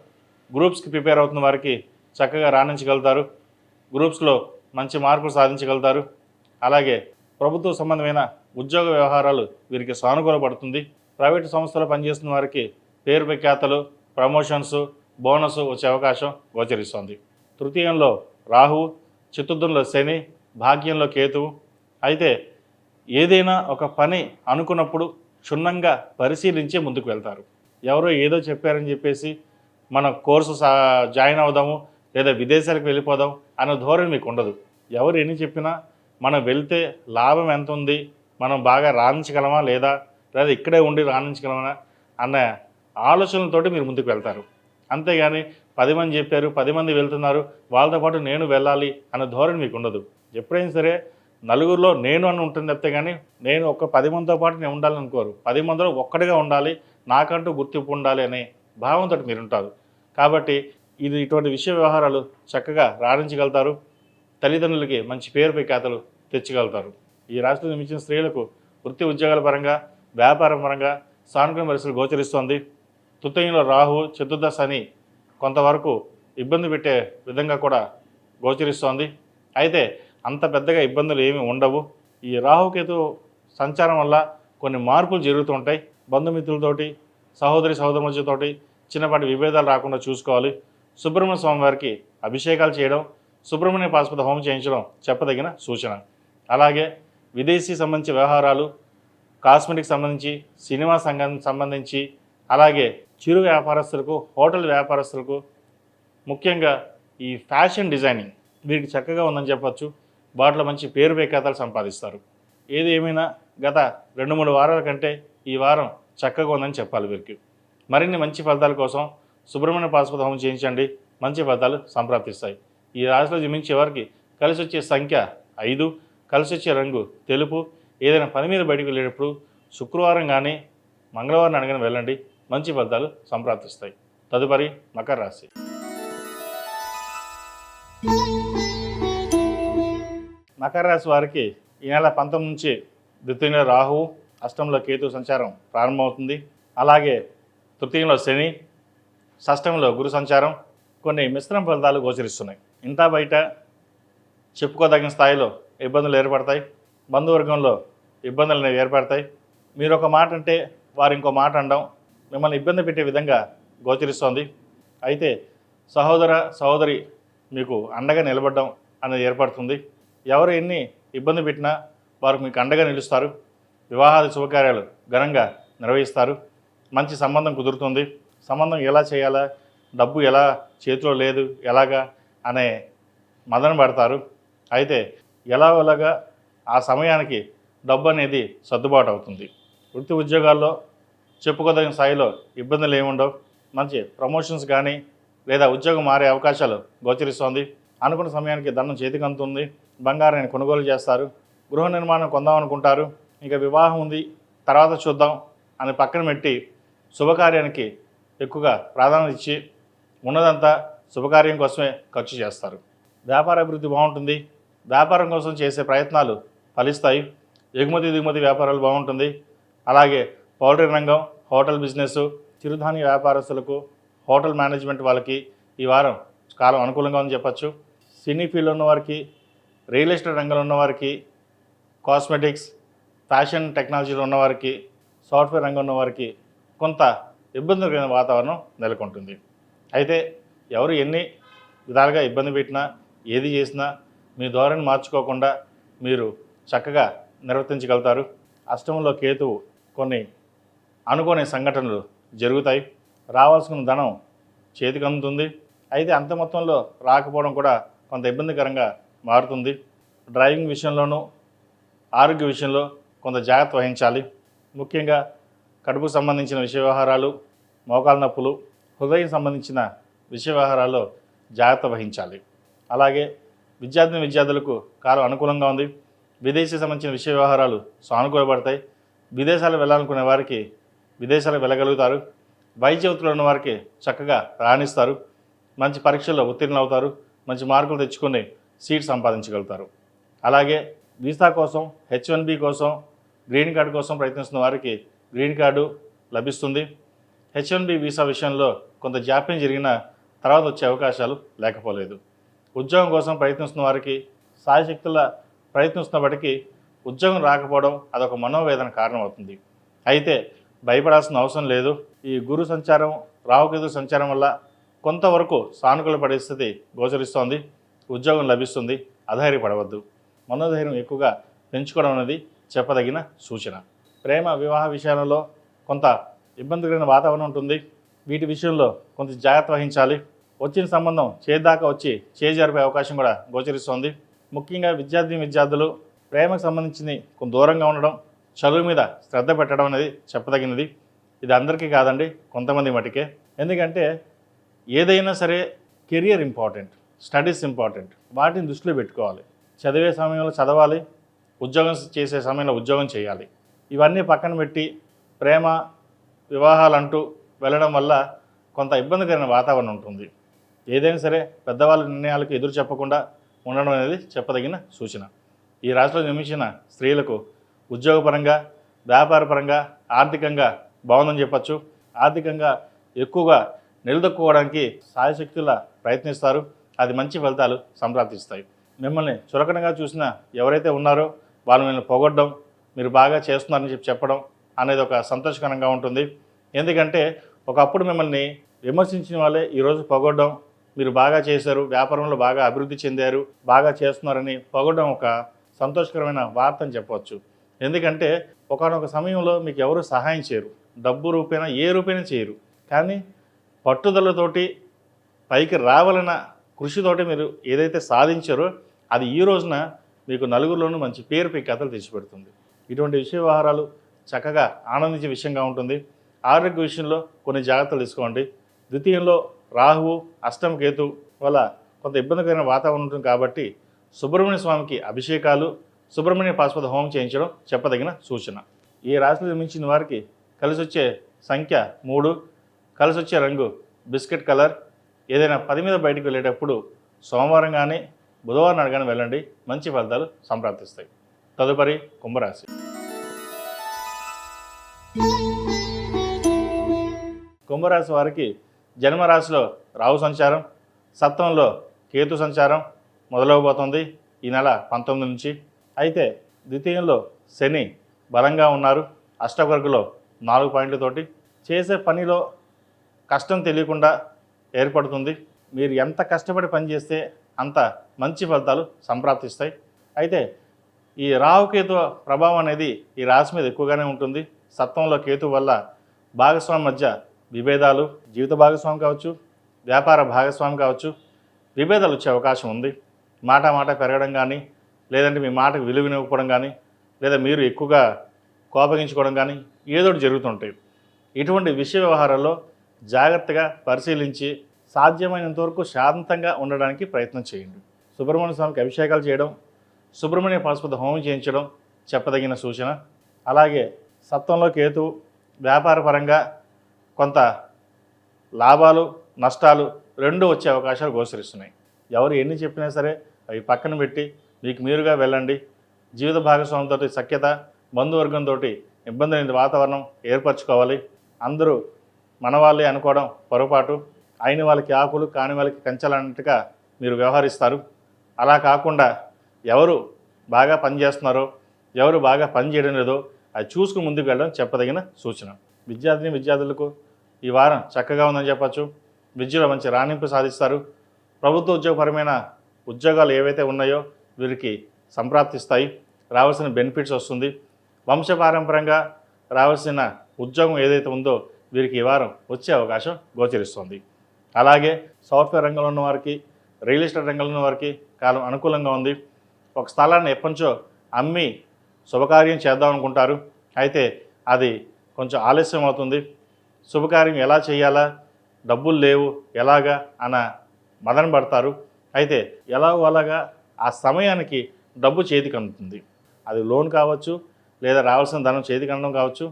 గ్రూప్స్కి ప్రిపేర్ అవుతున్న వారికి చక్కగా రాణించగలుగుతారు. గ్రూప్స్లో మంచి మార్కులు సాధించగలుగుతారు. అలాగే ప్రభుత్వ సంబంధమైన ఉద్యోగ వ్యవహారాలు వీరికి సానుకూలపడుతుంది. ప్రైవేటు సంస్థలో పనిచేస్తున్న వారికి పేరు ప్రఖ్యాతలు, ప్రమోషన్స్, బోనస్ వచ్చే అవకాశం గోచరిస్తోంది. తృతీయంలో రాహువు, చతుర్థంలో శని, భాగ్యంలో కేతువు. అయితే ఏదైనా ఒక పని అనుకున్నప్పుడు క్షుణ్ణంగా పరిశీలించే ముందుకు వెళ్తారు. ఎవరో ఏదో చెప్పారని చెప్పేసి మన కోర్సు జాయిన్ అవుదాము, లేదా విదేశాలకు వెళ్ళిపోదాం అన్న ధోరణి మీకు ఉండదు. ఎవరు ఎన్ని చెప్పినా మనం వెళ్తే లాభం ఎంత ఉంది, మనం బాగా రాణించగలమా లేదా ఇక్కడే ఉండి రాణించగలమా అన్న ఆలోచనలతోటి మీరు ముందుకు వెళ్తారు. అంతేగాని 10 మంది చెప్పారు, 10 మంది వెళ్తున్నారు, వాళ్ళతో పాటు నేను వెళ్ళాలి అన్న ధోరణి మీకు ఉండదు. ఎప్పుడైనా సరే నలుగురిలో నేను అని ఉంటుంది తప్పితే కానీ నేను ఒక 10 మందితో పాటు నేను ఉండాలని అనుకోరు. 10 మందిలో ఒక్కడిగా ఉండాలి, నాకంటూ గుర్తింపు ఉండాలి అనే భావంతో మీరు ఉంటారు. కాబట్టి ఇటువంటి విషయ వ్యవహారాలు చక్కగా రాణించగలుగుతారు. తల్లిదండ్రులకి మంచి పేరు ప్రఖ్యాతలు తెచ్చగలుగుతారు. ఈ రాష్ట్రంలో జన్మించిన స్త్రీలకు వృత్తి ఉద్యోగాల పరంగా, వ్యాపారం పరంగా సానుకూల పరిస్థితులు గోచరిస్తోంది. తృతీయంలో రాహు, చతుర్థ శని కొంతవరకు ఇబ్బంది పెట్టే విధంగా కూడా గోచరిస్తోంది. అయితే అంత పెద్దగా ఇబ్బందులు ఏమీ ఉండవు. ఈ రాహుకేతు సంచారం వల్ల కొన్ని మార్పులు జరుగుతుంటాయి. బంధుమిత్రులతోటి, సహోదరులతోటి చిన్నపాటి విభేదాలు రాకుండా చూసుకోవాలి. సుబ్రహ్మణ్య స్వామి వారికి అభిషేకాలు చేయడం, సుబ్రహ్మణ్య పాశుపత హోమం చేయించడం చెప్పదగిన సూచన. అలాగే విదేశీ సంబంధించి వ్యవహారాలు, కాస్మెటిక్స్ సంబంధించి, సినిమా సంబంధించి, అలాగే చిరు వ్యాపారస్తులకు, హోటల్ వ్యాపారస్తులకు, ముఖ్యంగా ఈ ఫ్యాషన్ డిజైనింగ్ వీరికి చక్కగా ఉందని చెప్పచ్చు. వాటిలో మంచి పేరు ప్రఖ్యాతలు సంపాదిస్తారు. ఏది ఏమైనా గత 2-3 వారాల కంటే ఈ వారం చక్కగా ఉందని చెప్పాలి వీరికి. మరిన్ని మంచి ఫలితాల కోసం సుబ్రహ్మణ్య పాశుపత హోమం చేయించండి, మంచి ఫలితాలు సంప్రాప్తిస్తాయి. ఈ రాశిలో జన్మించే వారికి కలిసి వచ్చే సంఖ్య 5, కలిసి వచ్చే రంగు తెలుపు. ఏదైనా పని మీద బయటకు వెళ్ళేటప్పుడు శుక్రవారం కానీ మంగళవారం అనగానే వెళ్ళండి, మంచి ఫలితాలు సంప్రాప్తిస్తాయి. తదుపరి మకర రాశి. మకర రాశి వారికి ఈ నెల 19 నుంచి ద్వితీయంలో రాహువు, అష్టంలో కేతు సంచారం ప్రారంభమవుతుంది. అలాగే తృతీయంలో శని, షష్టంలో గురు సంచారం కొన్ని మిశ్రమ ఫలితాలు గోచరిస్తున్నాయి. ఇంటా బయట చెప్పుకోదగిన స్థాయిలో ఇబ్బందులు ఏర్పడతాయి. బంధువర్గంలో ఇబ్బందులు అనేవి ఏర్పడతాయి. మీరు ఒక మాట అంటే వారు ఇంకో మాట అనడం మిమ్మల్ని ఇబ్బంది పెట్టే విధంగా గోచరిస్తోంది. అయితే సహోదర సహోదరి మీకు అండగా నిలబడడం అనేది ఏర్పడుతుంది. ఎవరు ఎన్ని ఇబ్బంది పెట్టినా వారు మీకు అండగా నిలుస్తారు. వివాహాది శుభకార్యాలు ఘనంగా నిర్వహిస్తారు. మంచి సంబంధం కుదురుతుంది. సంబంధం ఎలా చేయాలా, డబ్బు ఎలా చేతిలో లేదు ఎలాగా అనే మదన పడతారు. అయితే ఎలాగోలాగా ఆ సమయానికి డబ్బు అనేది సర్దుబాటు అవుతుంది. వృత్తి ఉద్యోగాల్లో చెప్పుకోదగిన స్థాయిలో ఇబ్బందులు ఏముండవు. మంచి ప్రమోషన్స్ కానీ లేదా ఉద్యోగం మారే అవకాశాలు గోచరిస్తోంది. అనుకున్న సమయానికి ధనం చేతికి అందుతుంది. బంగారాన్ని కొనుగోలు చేస్తారు. గృహ నిర్మాణం కొందాం అనుకుంటారు. ఇంకా వివాహం ఉంది తర్వాత చూద్దాం అని పక్కన పెట్టి శుభకార్యానికి ఎక్కువగా ప్రాధాన్యత ఇచ్చి ఉన్నదంతా శుభకార్యం కోసమే ఖర్చు చేస్తారు. వ్యాపార అభివృద్ధి బాగుంటుంది. వ్యాపారం కోసం చేసే ప్రయత్నాలు ఫలిస్తాయి. ఎగుమతి దిగుమతి వ్యాపారాలు బాగుంటుంది. అలాగే పౌల్ట్రీ రంగం, హోటల్ బిజినెస్, చిరుధాన్య వ్యాపారస్తులకు, హోటల్ మేనేజ్మెంట్ వాళ్ళకి ఈ వారం కాలం అనుకూలంగా ఉందని చెప్పచ్చు. సినీ ఫీల్డ్ ఉన్నవారికి, రియల్ ఎస్టేట్ రంగంలో ఉన్నవారికి, కాస్మెటిక్స్, ఫ్యాషన్ టెక్నాలజీలో ఉన్నవారికి, సాఫ్ట్వేర్ రంగం ఉన్నవారికి కొంత ఇబ్బందికరమైన వాతావరణం నెలకొంటుంది. అయితే ఎవరు ఎన్ని విధాలుగా ఇబ్బంది పెట్టినా ఏది చేసినా మీ ధోరణి మార్చుకోకుండా మీరు చక్కగా నిర్వర్తించగలుగుతారు. అష్టమంలో కేతువు కొన్ని అనుకోని సంఘటనలు జరుగుతాయి. రావాల్సిన ధనం చేతికి అందుతుంది. అయితే అంత మొత్తంలో రాకపోవడం కూడా కొంత ఇబ్బందికరంగా మారుతుంది. డ్రైవింగ్ విషయంలోనూ ఆరోగ్య విషయంలో కొంత జాగ్రత్త వహించాలి. ముఖ్యంగా కడుపుకు సంబంధించిన విషయ వ్యవహారాలు, మోకాలు నొప్పులు, హృదయం సంబంధించిన విషయ వ్యవహారాల్లో జాగ్రత్త వహించాలి. అలాగే విద్యార్థులకు కాలం అనుకూలంగా ఉంది. విదేశీ సంబంధించిన విషయ వ్యవహారాలు సానుకూలపడతాయి. విదేశాలు వెళ్ళాలనుకునే వారికి విదేశాలకు వెళ్ళగలుగుతారు. వైద్య వృత్తిలో ఉన్న వారికి చక్కగా రాణిస్తారు. మంచి పరీక్షల్లో ఉత్తీర్ణులు అవుతారు. మంచి మార్కులు తెచ్చుకొని సీట్ సంపాదించగలుగుతారు. అలాగే వీసా కోసం, H1B కోసం, గ్రీన్ కార్డు కోసం ప్రయత్నిస్తున్న వారికి గ్రీన్ కార్డు లభిస్తుంది. H1B వీసా విషయంలో కొంత జాప్యం జరిగిన తర్వాత వచ్చే అవకాశాలు లేకపోలేదు. ఉద్యోగం కోసం ప్రయత్నిస్తున్న వారికి సాయశక్తుల ప్రయత్నిస్తున్నప్పటికీ ఉద్యోగం రాకపోవడం అదొక మనోవేదన కారణమవుతుంది. అయితే భయపడాల్సిన అవసరం లేదు. ఈ గురు సంచారం, రాహుకేతు సంచారం వల్ల కొంతవరకు సానుకూల పరిస్థితి గోచరిస్తోంది. ఉద్యోగం లభిస్తుంది. అధైర్యపడవద్దు. మనోధైర్యం ఎక్కువగా పెంచుకోవడం అనేది చెప్పదగిన సూచన. ప్రేమ వివాహ విషయాలలో కొంత ఇబ్బందికరమైన వాతావరణం ఉంటుంది. వీటి విషయంలో కొంత జాగ్రత్త వహించాలి. వచ్చిన సంబంధం చేదాకా వచ్చి చేజారిపోయే అవకాశం కూడా గోచరిస్తోంది. ముఖ్యంగా విద్యార్థులు ప్రేమకు సంబంధించి కొంత దూరంగా ఉండడం, చదువు మీద శ్రద్ధ పెట్టడం అనేది చెప్పదగినది. ఇది అందరికీ కాదండి, కొంతమంది మటుకే. ఎందుకంటే ఏదైనా సరే కెరియర్ ఇంపార్టెంట్, స్టడీస్ ఇంపార్టెంట్. వాటిని దృష్టిలో పెట్టుకోవాలి. చదివే సమయంలో చదవాలి, ఉద్యోగం చేసే సమయంలో ఉద్యోగం చేయాలి. ఇవన్నీ పక్కన పెట్టి ప్రేమ వివాహాలంటూ వెళ్ళడం వల్ల కొంత ఇబ్బందికరమైన వాతావరణం ఉంటుంది. ఏదైనా సరే పెద్దవాళ్ళ నిర్ణయాలకు ఎదురు చెప్పకుండా ఉండడం అనేది చెప్పదగిన సూచన. ఈ రాశిలో జన్మించిన స్త్రీలకు ఉద్యోగపరంగా, వ్యాపారపరంగా, ఆర్థికంగా బాగుందని చెప్పచ్చు. ఆర్థికంగా ఎక్కువగా నిలదొక్కుకోవడానికి సాయశక్తుల ప్రయత్నిస్తారు. అది మంచి ఫలితాలు సంప్రాప్తిస్తాయి. మిమ్మల్ని చులకనగా చూసిన ఎవరైతే ఉన్నారో వాళ్ళు మిమ్మల్ని పొగడ్డం, మీరు బాగా చేస్తున్నారని చెప్పడం అనేది ఒక సంతోషకరంగా ఉంటుంది. ఎందుకంటే ఒకప్పుడు మిమ్మల్ని విమర్శించిన వాళ్ళే ఈరోజు పొగడ్డం, మీరు బాగా చేశారు, వ్యాపారంలో బాగా అభివృద్ధి చెందారు, బాగా చేస్తున్నారని పొగడం ఒక సంతోషకరమైన వార్త అని చెప్పవచ్చు. ఎందుకంటే ఒకానొక సమయంలో మీకు ఎవరు సహాయం చేయరు, డబ్బు రూపేణా ఏ రూపేణా చేయరు. కానీ పట్టుదలతోటి పైకి రావాలన్న కృషితోటి మీరు ఏదైతే సాధించారో అది ఈ రోజున మీకు నలుగురిలోనూ మంచి పేరు పై కథలు తెచ్చిపెడుతుంది. ఇటువంటి విషయ వ్యవహారాలు చక్కగా ఆనందించే విషయంగా ఉంటుంది. ఆరోగ్య విషయంలో కొన్ని జాగ్రత్తలు తీసుకోండి. ద్వితీయంలో రాహువు, అష్టమ కేతు వల్ల కొంత ఇబ్బందికరమైన వాతావరణం ఉంటుంది. కాబట్టి సుబ్రహ్మణ్య స్వామికి అభిషేకాలు, సుబ్రహ్మణ్య పాశుపత హోమం చేయించడం చెప్పదగిన సూచన. ఈ రాశిలో జన్మించిన వారికి కలిసి వచ్చే సంఖ్య 3, కలిసి వచ్చే రంగు బిస్కెట్ కలర్. ఏదైనా పని మీద బయటకు వెళ్ళేటప్పుడు సోమవారం కానీ బుధవారం నాడు కానీ వెళ్ళండి, మంచి ఫలితాలు సంప్రాప్తిస్తాయి. తదుపరి కుంభరాశి. కుంభరాశి వారికి జన్మరాశిలో రాహు సంచారం, సప్తమంలో కేతు సంచారం మొదలవబోతోంది ఈ నెల 19 నుంచి. అయితే ద్వితీయంలో శని బలంగా ఉన్నారు. అష్టవర్గులో 4 పాయింట్లతోటి చేసే పనిలో కష్టం తెలియకుండా ఏర్పడుతుంది. మీరు ఎంత కష్టపడి పనిచేస్తే అంత మంచి ఫలితాలు సంప్రాప్తిస్తాయి. అయితే ఈ రాహుకేతు ప్రభావం అనేది ఈ రాశి మీద ఎక్కువగానే ఉంటుంది. సప్తమంలో కేతు వల్ల భాగస్వామి మధ్య విభేదాలు, జీవిత భాగస్వామి కావచ్చు, వ్యాపార భాగస్వామి కావచ్చు, విభేదాలు వచ్చే అవకాశం ఉంది. మాట పెరగడం కానీ, లేదంటే మీ మాటకు విలువనివ్వకపోవడం కానీ, లేదా మీరు ఎక్కువగా కోపగించుకోవడం కానీ ఏదో ఒకటి జరుగుతుంటాయి. ఇటువంటి విషయ వ్యవహారాల్లో జాగ్రత్తగా పరిశీలించి సాధ్యమైనంత వరకు శాంతంగా ఉండడానికి ప్రయత్నం చేయండి. సుబ్రహ్మణ్య స్వామికి అభిషేకాలు చేయడం, సుబ్రహ్మణ్య పాశుపత హోమం చేయించడం చెప్పదగిన సూచన. అలాగే సప్తంలో కేతు వ్యాపార పరంగా కొంత లాభాలు నష్టాలు రెండూ వచ్చే అవకాశాలు గోచరిస్తున్నాయి. ఎవరు ఎన్ని చెప్పినా సరే అవి పక్కన పెట్టి మీకు మీరుగా వెళ్ళండి. జీవిత భాగస్వామితో సఖ్యత, బంధువర్గంతో ఇబ్బంది లేని వాతావరణం ఏర్పరచుకోవాలి. అందరూ మన వాళ్ళే అనుకోవడం పొరపాటు. అయిన వాళ్ళకి ఆకులు, కాని వాళ్ళకి కంచెలన్నట్టుగా మీరు వ్యవహరిస్తారు. అలా కాకుండా ఎవరు బాగా పనిచేస్తున్నారో, ఎవరు బాగా పని చేయడం లేదో అది చూసుకుని ముందుకు వెళ్ళడం చెప్పదగిన సూచన. విద్యార్థులకు ఈ వారం చక్కగా ఉందని చెప్పచ్చు. విద్యలో మంచి రాణింపు సాధిస్తారు. ప్రభుత్వ ఉద్యోగపరమైన ఉద్యోగాలు ఏవైతే ఉన్నాయో వీరికి సంప్రాప్తిస్తాయి. రావాల్సిన బెనిఫిట్స్ వస్తుంది. వంశపారంపరంగా రావాల్సిన ఉద్యోగం ఏదైతే ఉందో వీరికి ఈ వారం వచ్చే అవకాశం గోచరిస్తుంది. అలాగే సాఫ్ట్వేర్ రంగంలో ఉన్న వారికి, రియల్ ఎస్టేట్ రంగంలో ఉన్న వారికి కాలం అనుకూలంగా ఉంది. ఒక స్థలాన్ని ఎప్పటించో అమ్మి శుభకార్యం చేద్దాం అనుకుంటారు. అయితే అది కొంచెం ఆలస్యం అవుతుంది. శుభకార్యం ఎలా చేయాలా, డబ్బులు లేవు ఎలాగా అన్న మదన పడతారు. అయితే అలాగా ఆ సమయానికి డబ్బు చేతికి అందుతుంది. అది లోన్ కావచ్చు, లేదా రావాల్సిన ధనం చేతికి అందడం కావచ్చు,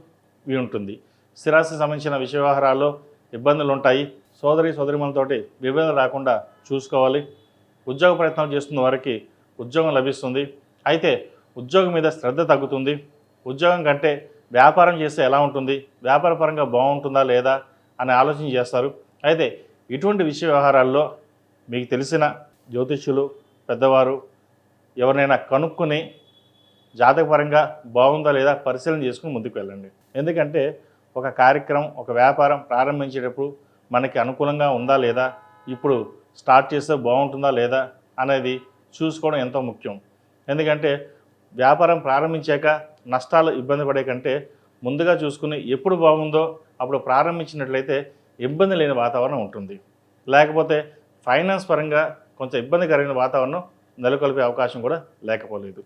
ఇవి ఉంటుంది. స్థిరాస్తికి సంబంధించిన విషయ వ్యవహారాల్లో ఇబ్బందులు ఉంటాయి. సోదరిమణులతోటి విభేదం రాకుండా చూసుకోవాలి. ఉద్యోగ ప్రయత్నాలు చేస్తున్న వారికి ఉద్యోగం లభిస్తుంది. అయితే ఉద్యోగం మీద శ్రద్ధ తగ్గుతుంది. ఉద్యోగం కంటే వ్యాపారం చేస్తే ఎలా ఉంటుంది, వ్యాపార పరంగా బాగుంటుందా లేదా అని ఆలోచన చేస్తారు. అయితే ఇటువంటి విషయ వ్యవహారాల్లో మీకు తెలిసిన జ్యోతిష్యులు, పెద్దవారు ఎవరినైనా కనుక్కొని జాతకపరంగా బాగుందా లేదా పరిశీలన చేసుకుని ముందుకు వెళ్ళండి. ఎందుకంటే ఒక కార్యక్రమం, ఒక వ్యాపారం ప్రారంభించేటప్పుడు మనకి అనుకూలంగా ఉందా లేదా, ఇప్పుడు స్టార్ట్ చేస్తే బాగుంటుందా లేదా అనేది చూసుకోవడం ఎంతో ముఖ్యం. ఎందుకంటే వ్యాపారం ప్రారంభించాక నష్టాలు ఇబ్బంది పడే కంటే ముందుగా చూసుకుని ఎప్పుడు బాగుందో అప్పుడు ప్రారంభించినట్లయితే ఇబ్బంది లేని వాతావరణం ఉంటుంది. లేకపోతే ఫైనాన్స్ పరంగా కొంచెం ఇబ్బందికరమైన వాతావరణం నెలకొల్పే అవకాశం కూడా లేకపోలేదు.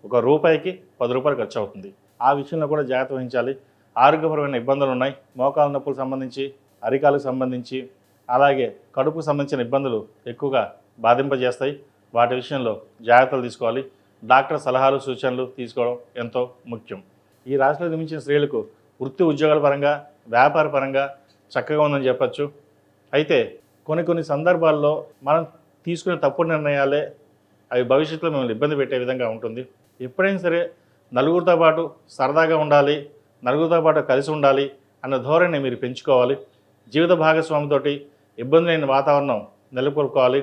ఒక రూపాయికి 10 రూపాయలు ఖర్చు అవుతుంది. ఆ విషయంలో కూడా జాగ్రత్త వహించాలి. ఆరోగ్యపరమైన ఇబ్బందులు ఉన్నాయి. మోకాల నొప్పులకు సంబంధించి, అరికాలకు సంబంధించి, అలాగే కడుపుకు సంబంధించిన ఇబ్బందులు ఎక్కువగా బాధింపజేస్తాయి. వాటి విషయంలో జాగ్రత్తలు తీసుకోవాలి. డాక్టర్ సలహాలు, సూచనలు తీసుకోవడం ఎంతో ముఖ్యం. ఈ రాశిలో జన్మించిన స్త్రీలకు వృత్తి ఉద్యోగాల పరంగా, వ్యాపార పరంగా చక్కగా ఉందని చెప్పచ్చు. అయితే కొన్ని సందర్భాల్లో మనం తీసుకునే తప్పుడు నిర్ణయాలే అవి భవిష్యత్తులో మిమ్మల్ని ఇబ్బంది పెట్టే విధంగా ఉంటుంది. ఎప్పుడైనా సరే నలుగురితో పాటు సరదాగా ఉండాలి, నలుగురితో పాటు కలిసి ఉండాలి అన్న ధోరణి మీరు పెంచుకోవాలి. జీవిత భాగస్వామితోటి ఇబ్బంది లేని వాతావరణం నెలకొల్పుకోవాలి.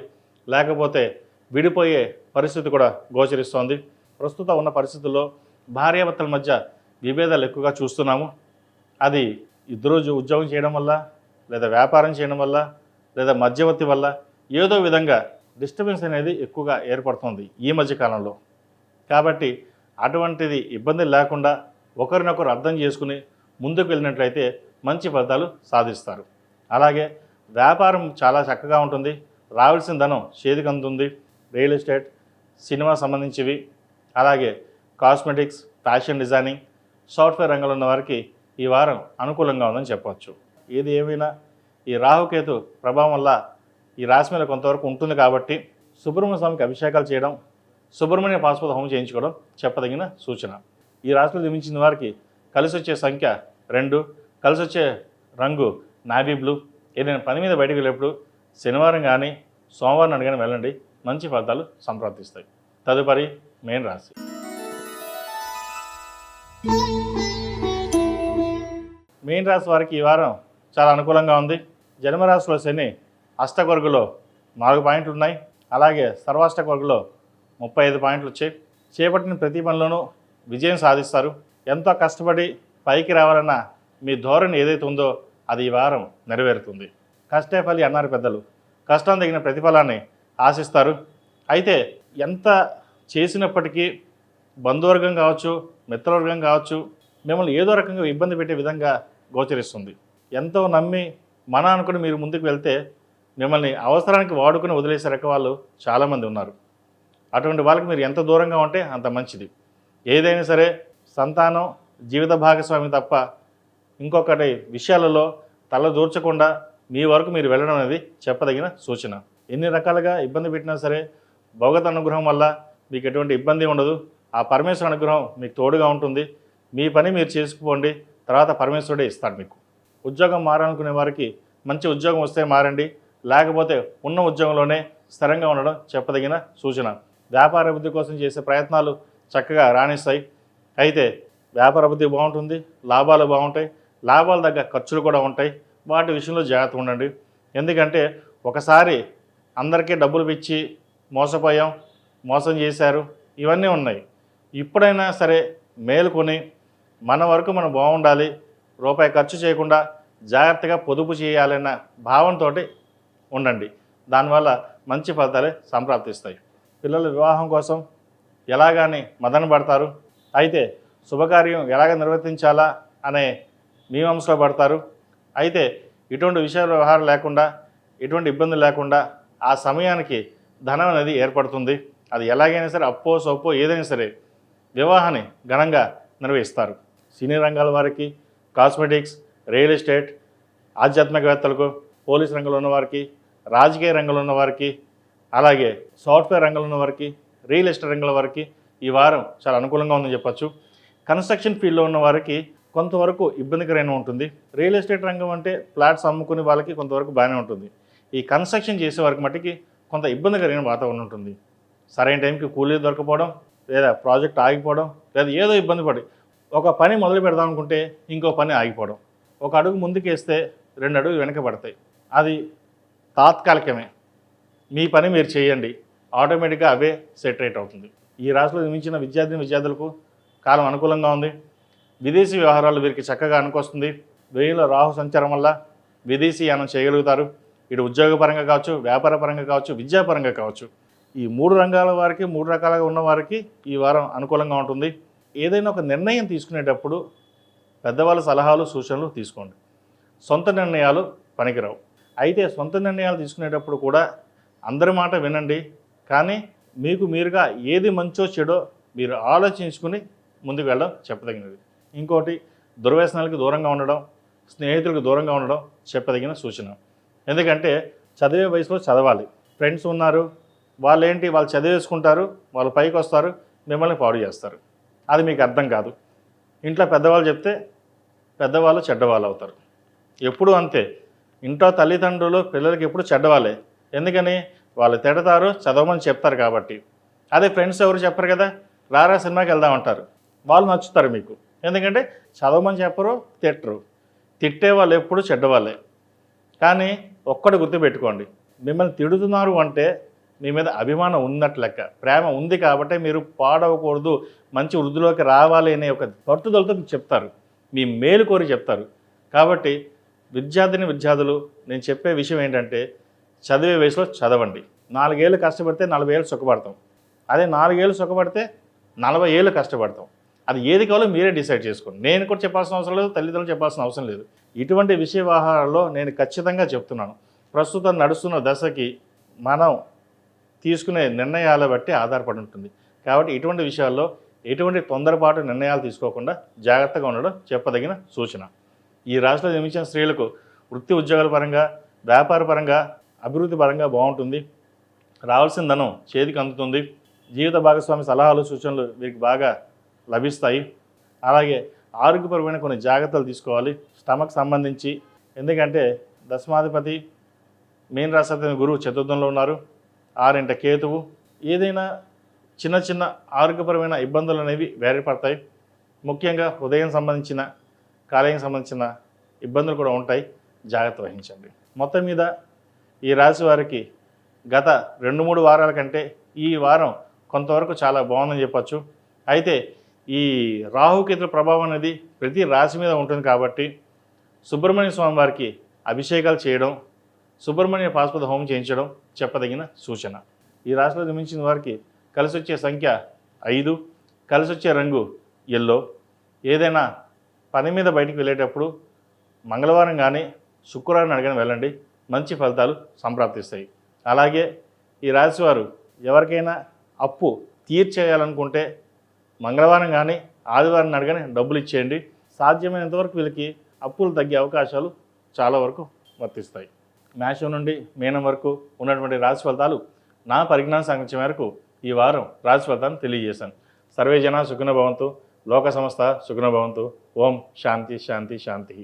లేకపోతే విడిపోయే పరిస్థితి కూడా గోచరిస్తోంది. ప్రస్తుతం ఉన్న పరిస్థితుల్లో భార్యాభర్తల మధ్య విభేదాలు ఎక్కువగా చూస్తున్నాము. అది ఇద్దరు ఉద్యోగం చేయడం వల్ల, లేదా వ్యాపారం చేయడం వల్ల, లేదా మధ్యవర్తి వల్ల ఏదో విధంగా డిస్టర్బెన్స్ అనేది ఎక్కువగా ఏర్పడుతుంది ఈ మధ్యకాలంలో. కాబట్టి అటువంటిది ఇబ్బంది లేకుండా ఒకరినొకరు అర్థం చేసుకుని ముందుకు వెళ్ళినట్లయితే మంచి ఫలితాలు సాధిస్తారు. అలాగే వ్యాపారం చాలా చక్కగా ఉంటుంది. రావాల్సిన ధనం చేతికి అందుతుంది. రియల్ ఎస్టేట్, సినిమా సంబంధించివి, అలాగే కాస్మెటిక్స్, ఫ్యాషన్ డిజైనింగ్, సాఫ్ట్వేర్ రంగంలో ఉన్న వారికి ఈ వారం అనుకూలంగా ఉందని చెప్పవచ్చు. ఏది ఏమైనా ఈ రాహుకేతు ప్రభావం వల్ల ఈ రాశి మీద కొంతవరకు ఉంటుంది కాబట్టి సుబ్రహ్మణ్య స్వామికి అభిషేకాలు చేయడం, సుబ్రహ్మణ్య పాశుపత హోమం చేయించుకోవడం చెప్పదగిన సూచన. ఈ రాశిలో జన్మించిన వారికి కలిసి వచ్చే సంఖ్య 2, కలిసి వచ్చే రంగు నావీ బ్లూ. ఏదైనా పని మీద బయటకు వెళ్ళేప్పుడు శనివారం కానీ సోమవారం నాడు కానీ వెళ్ళండి, మంచి ఫలితాలు సంప్రాప్తిస్తాయి. తదుపరి మేన్ రాశి. మేన్ రాశి వారికి ఈ వారం చాలా అనుకూలంగా ఉంది. జన్మరాశిలో శని అష్టవర్గులో 4 పాయింట్లు ఉన్నాయి. అలాగే సర్వాష్టవర్గులో 35 పాయింట్లు వచ్చాయి. చేపట్టిన ప్రతి పనిలోనూ విజయం సాధిస్తారు. ఎంతో కష్టపడి పైకి రావాలన్న మీ ధోరణి ఏదైతే ఉందో అది ఈ వారం నెరవేరుతుంది. కష్టే ఫలి అన్నారు పెద్దలు. కష్టం తగిన ప్రతిఫలాన్ని ఆశిస్తారు. అయితే ఎంత చేసినప్పటికీ బంధువర్గం కావచ్చు, మిత్రవర్గం కావచ్చు, మిమ్మల్ని ఏదో రకంగా ఇబ్బంది పెట్టే విధంగా గోచరిస్తుంది. ఎంతో నమ్మి మన అనుకుని మీరు ముందుకు వెళ్తే మిమ్మల్ని అవసరానికి వాడుకుని వదిలేసే రకం వాళ్ళు చాలామంది ఉన్నారు. అటువంటి వాళ్ళకి మీరు ఎంత దూరంగా ఉంటే అంత మంచిది. ఏదైనా సరే సంతానం, జీవిత భాగస్వామి తప్ప ఇంకొకటి విషయాలలో తల దూర్చకుండా మీ వరకు మీరు వెళ్ళడం అనేది చెప్పదగిన సూచన. ఎన్ని రకాలుగా ఇబ్బంది పెట్టినా సరే భగవత్ అనుగ్రహం వల్ల మీకు ఎటువంటి ఇబ్బంది ఉండదు. ఆ పరమేశ్వర అనుగ్రహం మీకు తోడుగా ఉంటుంది. మీ పని మీరు చేసుకుపోండి, తర్వాత పరమేశ్వరుడే ఇస్తాడు మీకు. ఉద్యోగం మారాలనుకునే వారికి మంచి ఉద్యోగం వస్తే మారండి, లేకపోతే ఉన్న ఉద్యోగంలోనే స్థిరంగా ఉండడం చెప్పదగిన సూచన. వ్యాపార అభివృద్ధి కోసం చేసే ప్రయత్నాలు చక్కగా రాణిస్తాయి. అయితే వ్యాపార అభివృద్ధి బాగుంటుంది, లాభాలు బాగుంటాయి, లాభాలు తగ్గ ఖర్చులు కూడా ఉంటాయి. వాటి విషయంలో జాగ్రత్తగా ఉండండి. ఎందుకంటే ఒకసారి అందరికీ డబ్బులు ఇచ్చి మోసపోయాం, మోసం చేశారు, ఇవన్నీ ఉన్నాయి. ఇప్పుడైనా సరే మేలుకొని మన వరకు మనం బాగుండాలి, రూపాయి ఖర్చు చేయకుండా జాగ్రత్తగా పొదుపు చేయాలన్న భావంతో ఉండండి. దానివల్ల మంచి ఫలితాలే సంప్రాప్తిస్తాయి. పిల్లల వివాహం కోసం ఎలాగాని మదన పడతారు. అయితే శుభకార్యం ఎలాగ నిర్వర్తించాలా అనే మీమాంసలో పడతారు. అయితే ఇటువంటి విషయాల వ్యవహారం లేకుండా, ఎటువంటి ఇబ్బంది లేకుండా ఆ సమయానికి ధనం అనేది ఏర్పడుతుంది. అది ఎలాగైనా సరే అప్పో సొప్పో ఏదైనా సరే వివాహాన్ని ఘనంగా నిర్వహిస్తారు. సినీ రంగాల వారికి, కాస్మెటిక్స్, రియల్ ఎస్టేట్, ఆధ్యాత్మికవేత్తలకు, పోలీస్ రంగంలో ఉన్నవారికి, రాజకీయ రంగంలో ఉన్నవారికి, అలాగే సాఫ్ట్వేర్ రంగంలో ఉన్నవారికి, రియల్ ఎస్టేట్ రంగంలో వారికి ఈ వారం చాలా అనుకూలంగా ఉందని చెప్పచ్చు. కన్స్ట్రక్షన్ ఫీల్డ్లో ఉన్న వారికి కొంతవరకు ఇబ్బందికరంగా ఉంటుంది. రియల్ ఎస్టేట్ రంగం అంటే ఫ్లాట్స్ అమ్ముకునే వాళ్ళకి కొంతవరకు బాగానే ఉంటుంది. ఈ కన్స్ట్రక్షన్ చేసే వారికి మట్టికి కొంత ఇబ్బందికరమైన వాతావరణం ఉంటుంది. సరైన టైంకి కూలీ దొరకపోవడం, లేదా ప్రాజెక్ట్ ఆగిపోవడం, లేదా ఏదో ఇబ్బంది పడి ఒక పని మొదలు పెడదాం అనుకుంటే ఇంకో పని ఆగిపోవడం, ఒక అడుగు ముందుకేస్తే 2 అడుగులు వెనక పడతాయి. అది తాత్కాలికమే. మీ పని మీరు చేయండి, ఆటోమేటిక్గా అవే సెటరేట్ అవుతుంది. ఈ రాశిలో జన్మించిన విద్యార్థులకు కాలం అనుకూలంగా ఉంది. విదేశీ వ్యవహారాలు వీరికి చక్కగా అనుకొస్తుంది. వెయ్యిలో రాహు సంచారం వల్ల విదేశీ యానం చేయగలుగుతారు. ఇటు ఉద్యోగపరంగా కావచ్చు, వ్యాపారపరంగా కావచ్చు, విద్యాపరంగా కావచ్చు. ఈ 3 రంగాల వారికి, 3 రకాలుగా ఉన్న వారికి ఈ వారం అనుకూలంగా ఉంటుంది. ఏదైనా ఒక నిర్ణయం తీసుకునేటప్పుడు పెద్దవాళ్ళ సలహాలు, సూచనలు తీసుకోండి. సొంత నిర్ణయాలు పనికిరావు. అయితే సొంత నిర్ణయాలు తీసుకునేటప్పుడు కూడా అందరి మాట వినండి. కానీ మీకు మీరుగా ఏది మంచో చెడో మీరు ఆలోచించుకుని ముందుకు వెళ్ళడం చెప్పదగినది. ఇంకోటి, దుర్వ్యసనాలకు దూరంగా ఉండడం, స్నేహితులకు దూరంగా ఉండడం చెప్పదగిన సూచన. ఎందుకంటే చదివే వయసులో చదవాలి. ఫ్రెండ్స్ ఉన్నారు, వాళ్ళు చదివేసుకుంటారు, వాళ్ళు పైకి వస్తారు, మిమ్మల్ని పాడు చేస్తారు. అది మీకు అర్థం కాదు. ఇంట్లో పెద్దవాళ్ళు చెప్తే పెద్దవాళ్ళు చెడ్డవాళ్ళు అవుతారు. ఎప్పుడు అంతే. ఇంట్లో తల్లిదండ్రులు పిల్లలకి ఎప్పుడు చెడ్డవాళ్ళే. ఎందుకని? వాళ్ళు తిడతారు, చదవమని చెప్తారు కాబట్టి. అదే ఫ్రెండ్స్ ఎవరు చెప్పరు కదా, రారా సినిమాకి వెళ్దామంటారు, వాళ్ళు నచ్చుతారు మీకు. ఎందుకంటే చదవమని చెప్పరు, తిట్టరు. తిట్టే వాళ్ళు ఎప్పుడు చెడ్డవాళ్ళే. కానీ ఒక్కటి గుర్తుపెట్టుకోండి, మిమ్మల్ని తిడుతున్నారు అంటే మీ మీద అభిమానం ఉన్నట్లు లెక్క, ప్రేమ ఉంది కాబట్టి మీరు పాడవకూడదు, మంచి వృద్ధిలోకి రావాలి అనే ఒక పట్టుదలతో మీకు చెప్తారు, మీ మేలు కోరి చెప్తారు. కాబట్టి విద్యార్థులు నేను చెప్పే విషయం ఏంటంటే, చదివే వయసులో చదవండి. 4 ఏళ్ళు కష్టపడితే 40 ఏళ్ళు సుఖపడతాం. అదే 4 ఏళ్ళు సుఖపడితే 40 ఏళ్ళు కష్టపడతాం. అది ఏది కావాలో మీరే డిసైడ్ చేసుకోండి. నేను కూడా చెప్పాల్సిన అవసరం లేదు, తల్లిదండ్రులు చెప్పాల్సిన అవసరం లేదు. ఇటువంటి విషయ వ్యవహారాల్లో నేను ఖచ్చితంగా చెప్తున్నాను. ప్రస్తుతం నడుస్తున్న దశకి మనం తీసుకునే నిర్ణయాల బట్టి ఆధారపడి ఉంటుంది. కాబట్టి ఇటువంటి విషయాల్లో ఎటువంటి తొందరపాటు నిర్ణయాలు తీసుకోకుండా జాగ్రత్తగా ఉండడం చెప్పదగిన సూచన. ఈ రాశిలో జన్మించిన స్త్రీలకు వృత్తి ఉద్యోగాల పరంగా, వ్యాపార పరంగా, అభివృద్ధి పరంగా బాగుంటుంది. రావాల్సిన ధనం చేతికి అందుతుంది. జీవిత భాగస్వామి సలహాలు, సూచనలు వీరికి బాగా లభిస్తాయి. అలాగే ఆరోగ్యపరమైన కొన్ని జాగ్రత్తలు తీసుకోవాలి స్టమక్ సంబంధించి. ఎందుకంటే దశమాధిపతి మీన రాశి గురువు చతుర్థంలో ఉన్నారు, 6 కేతువు. ఏదైనా చిన్న చిన్న ఆరోగ్యపరమైన ఇబ్బందులు అనేవి వేరేపడతాయి. ముఖ్యంగా హృదయం సంబంధించిన, కాలేయం సంబంధించిన ఇబ్బందులు కూడా ఉంటాయి. జాగ్రత్త వహించండి. మొత్తం మీద ఈ రాశి వారికి గత 2-3 వారాల కంటే ఈ వారం కొంతవరకు చాలా బాగుందని చెప్పచ్చు. అయితే ఈ రాహుకేతుల ప్రభావం అనేది ప్రతి రాశి మీద ఉంటుంది కాబట్టి సుబ్రహ్మణ్య స్వామి వారికి అభిషేకాలు చేయడం, సుబ్రహ్మణ్య పాశుపత హోమం చేయించడం చెప్పదగిన సూచన. ఈ రాశిలో జన్మించిన వారికి కలిసి వచ్చే సంఖ్య 5, కలిసి వచ్చే రంగు ఎల్లో. ఏదైనా పని మీద బయటికి వెళ్ళేటప్పుడు మంగళవారం కానీ శుక్రవారం కానీ వెళ్ళండి, మంచి ఫలితాలు సంప్రాప్తిస్తాయి. అలాగే ఈ రాశివారు ఎవరికైనా అప్పు తీర్చేయాలనుకుంటే మంగళవారం కానీ ఆదివారం అడగని డబ్బులు ఇచ్చేయండి. సాధ్యమైనంతవరకు వీళ్ళకి అప్పులు తగ్గే అవకాశాలు చాలా వరకు వర్తిస్తాయి. మేషం నుండి మీనం వరకు ఉన్నటువంటి రాశి ఫలితాలు నా పరిజ్ఞాన సంఖ్య మేరకు ఈ వారం రాశి ఫలితాన్ని తెలియజేశాను. సర్వే జన సుఖినో భవంతు, లోక సమస్త సుఖినో భవంతు. ఓం శాంతి శాంతి శాంతి.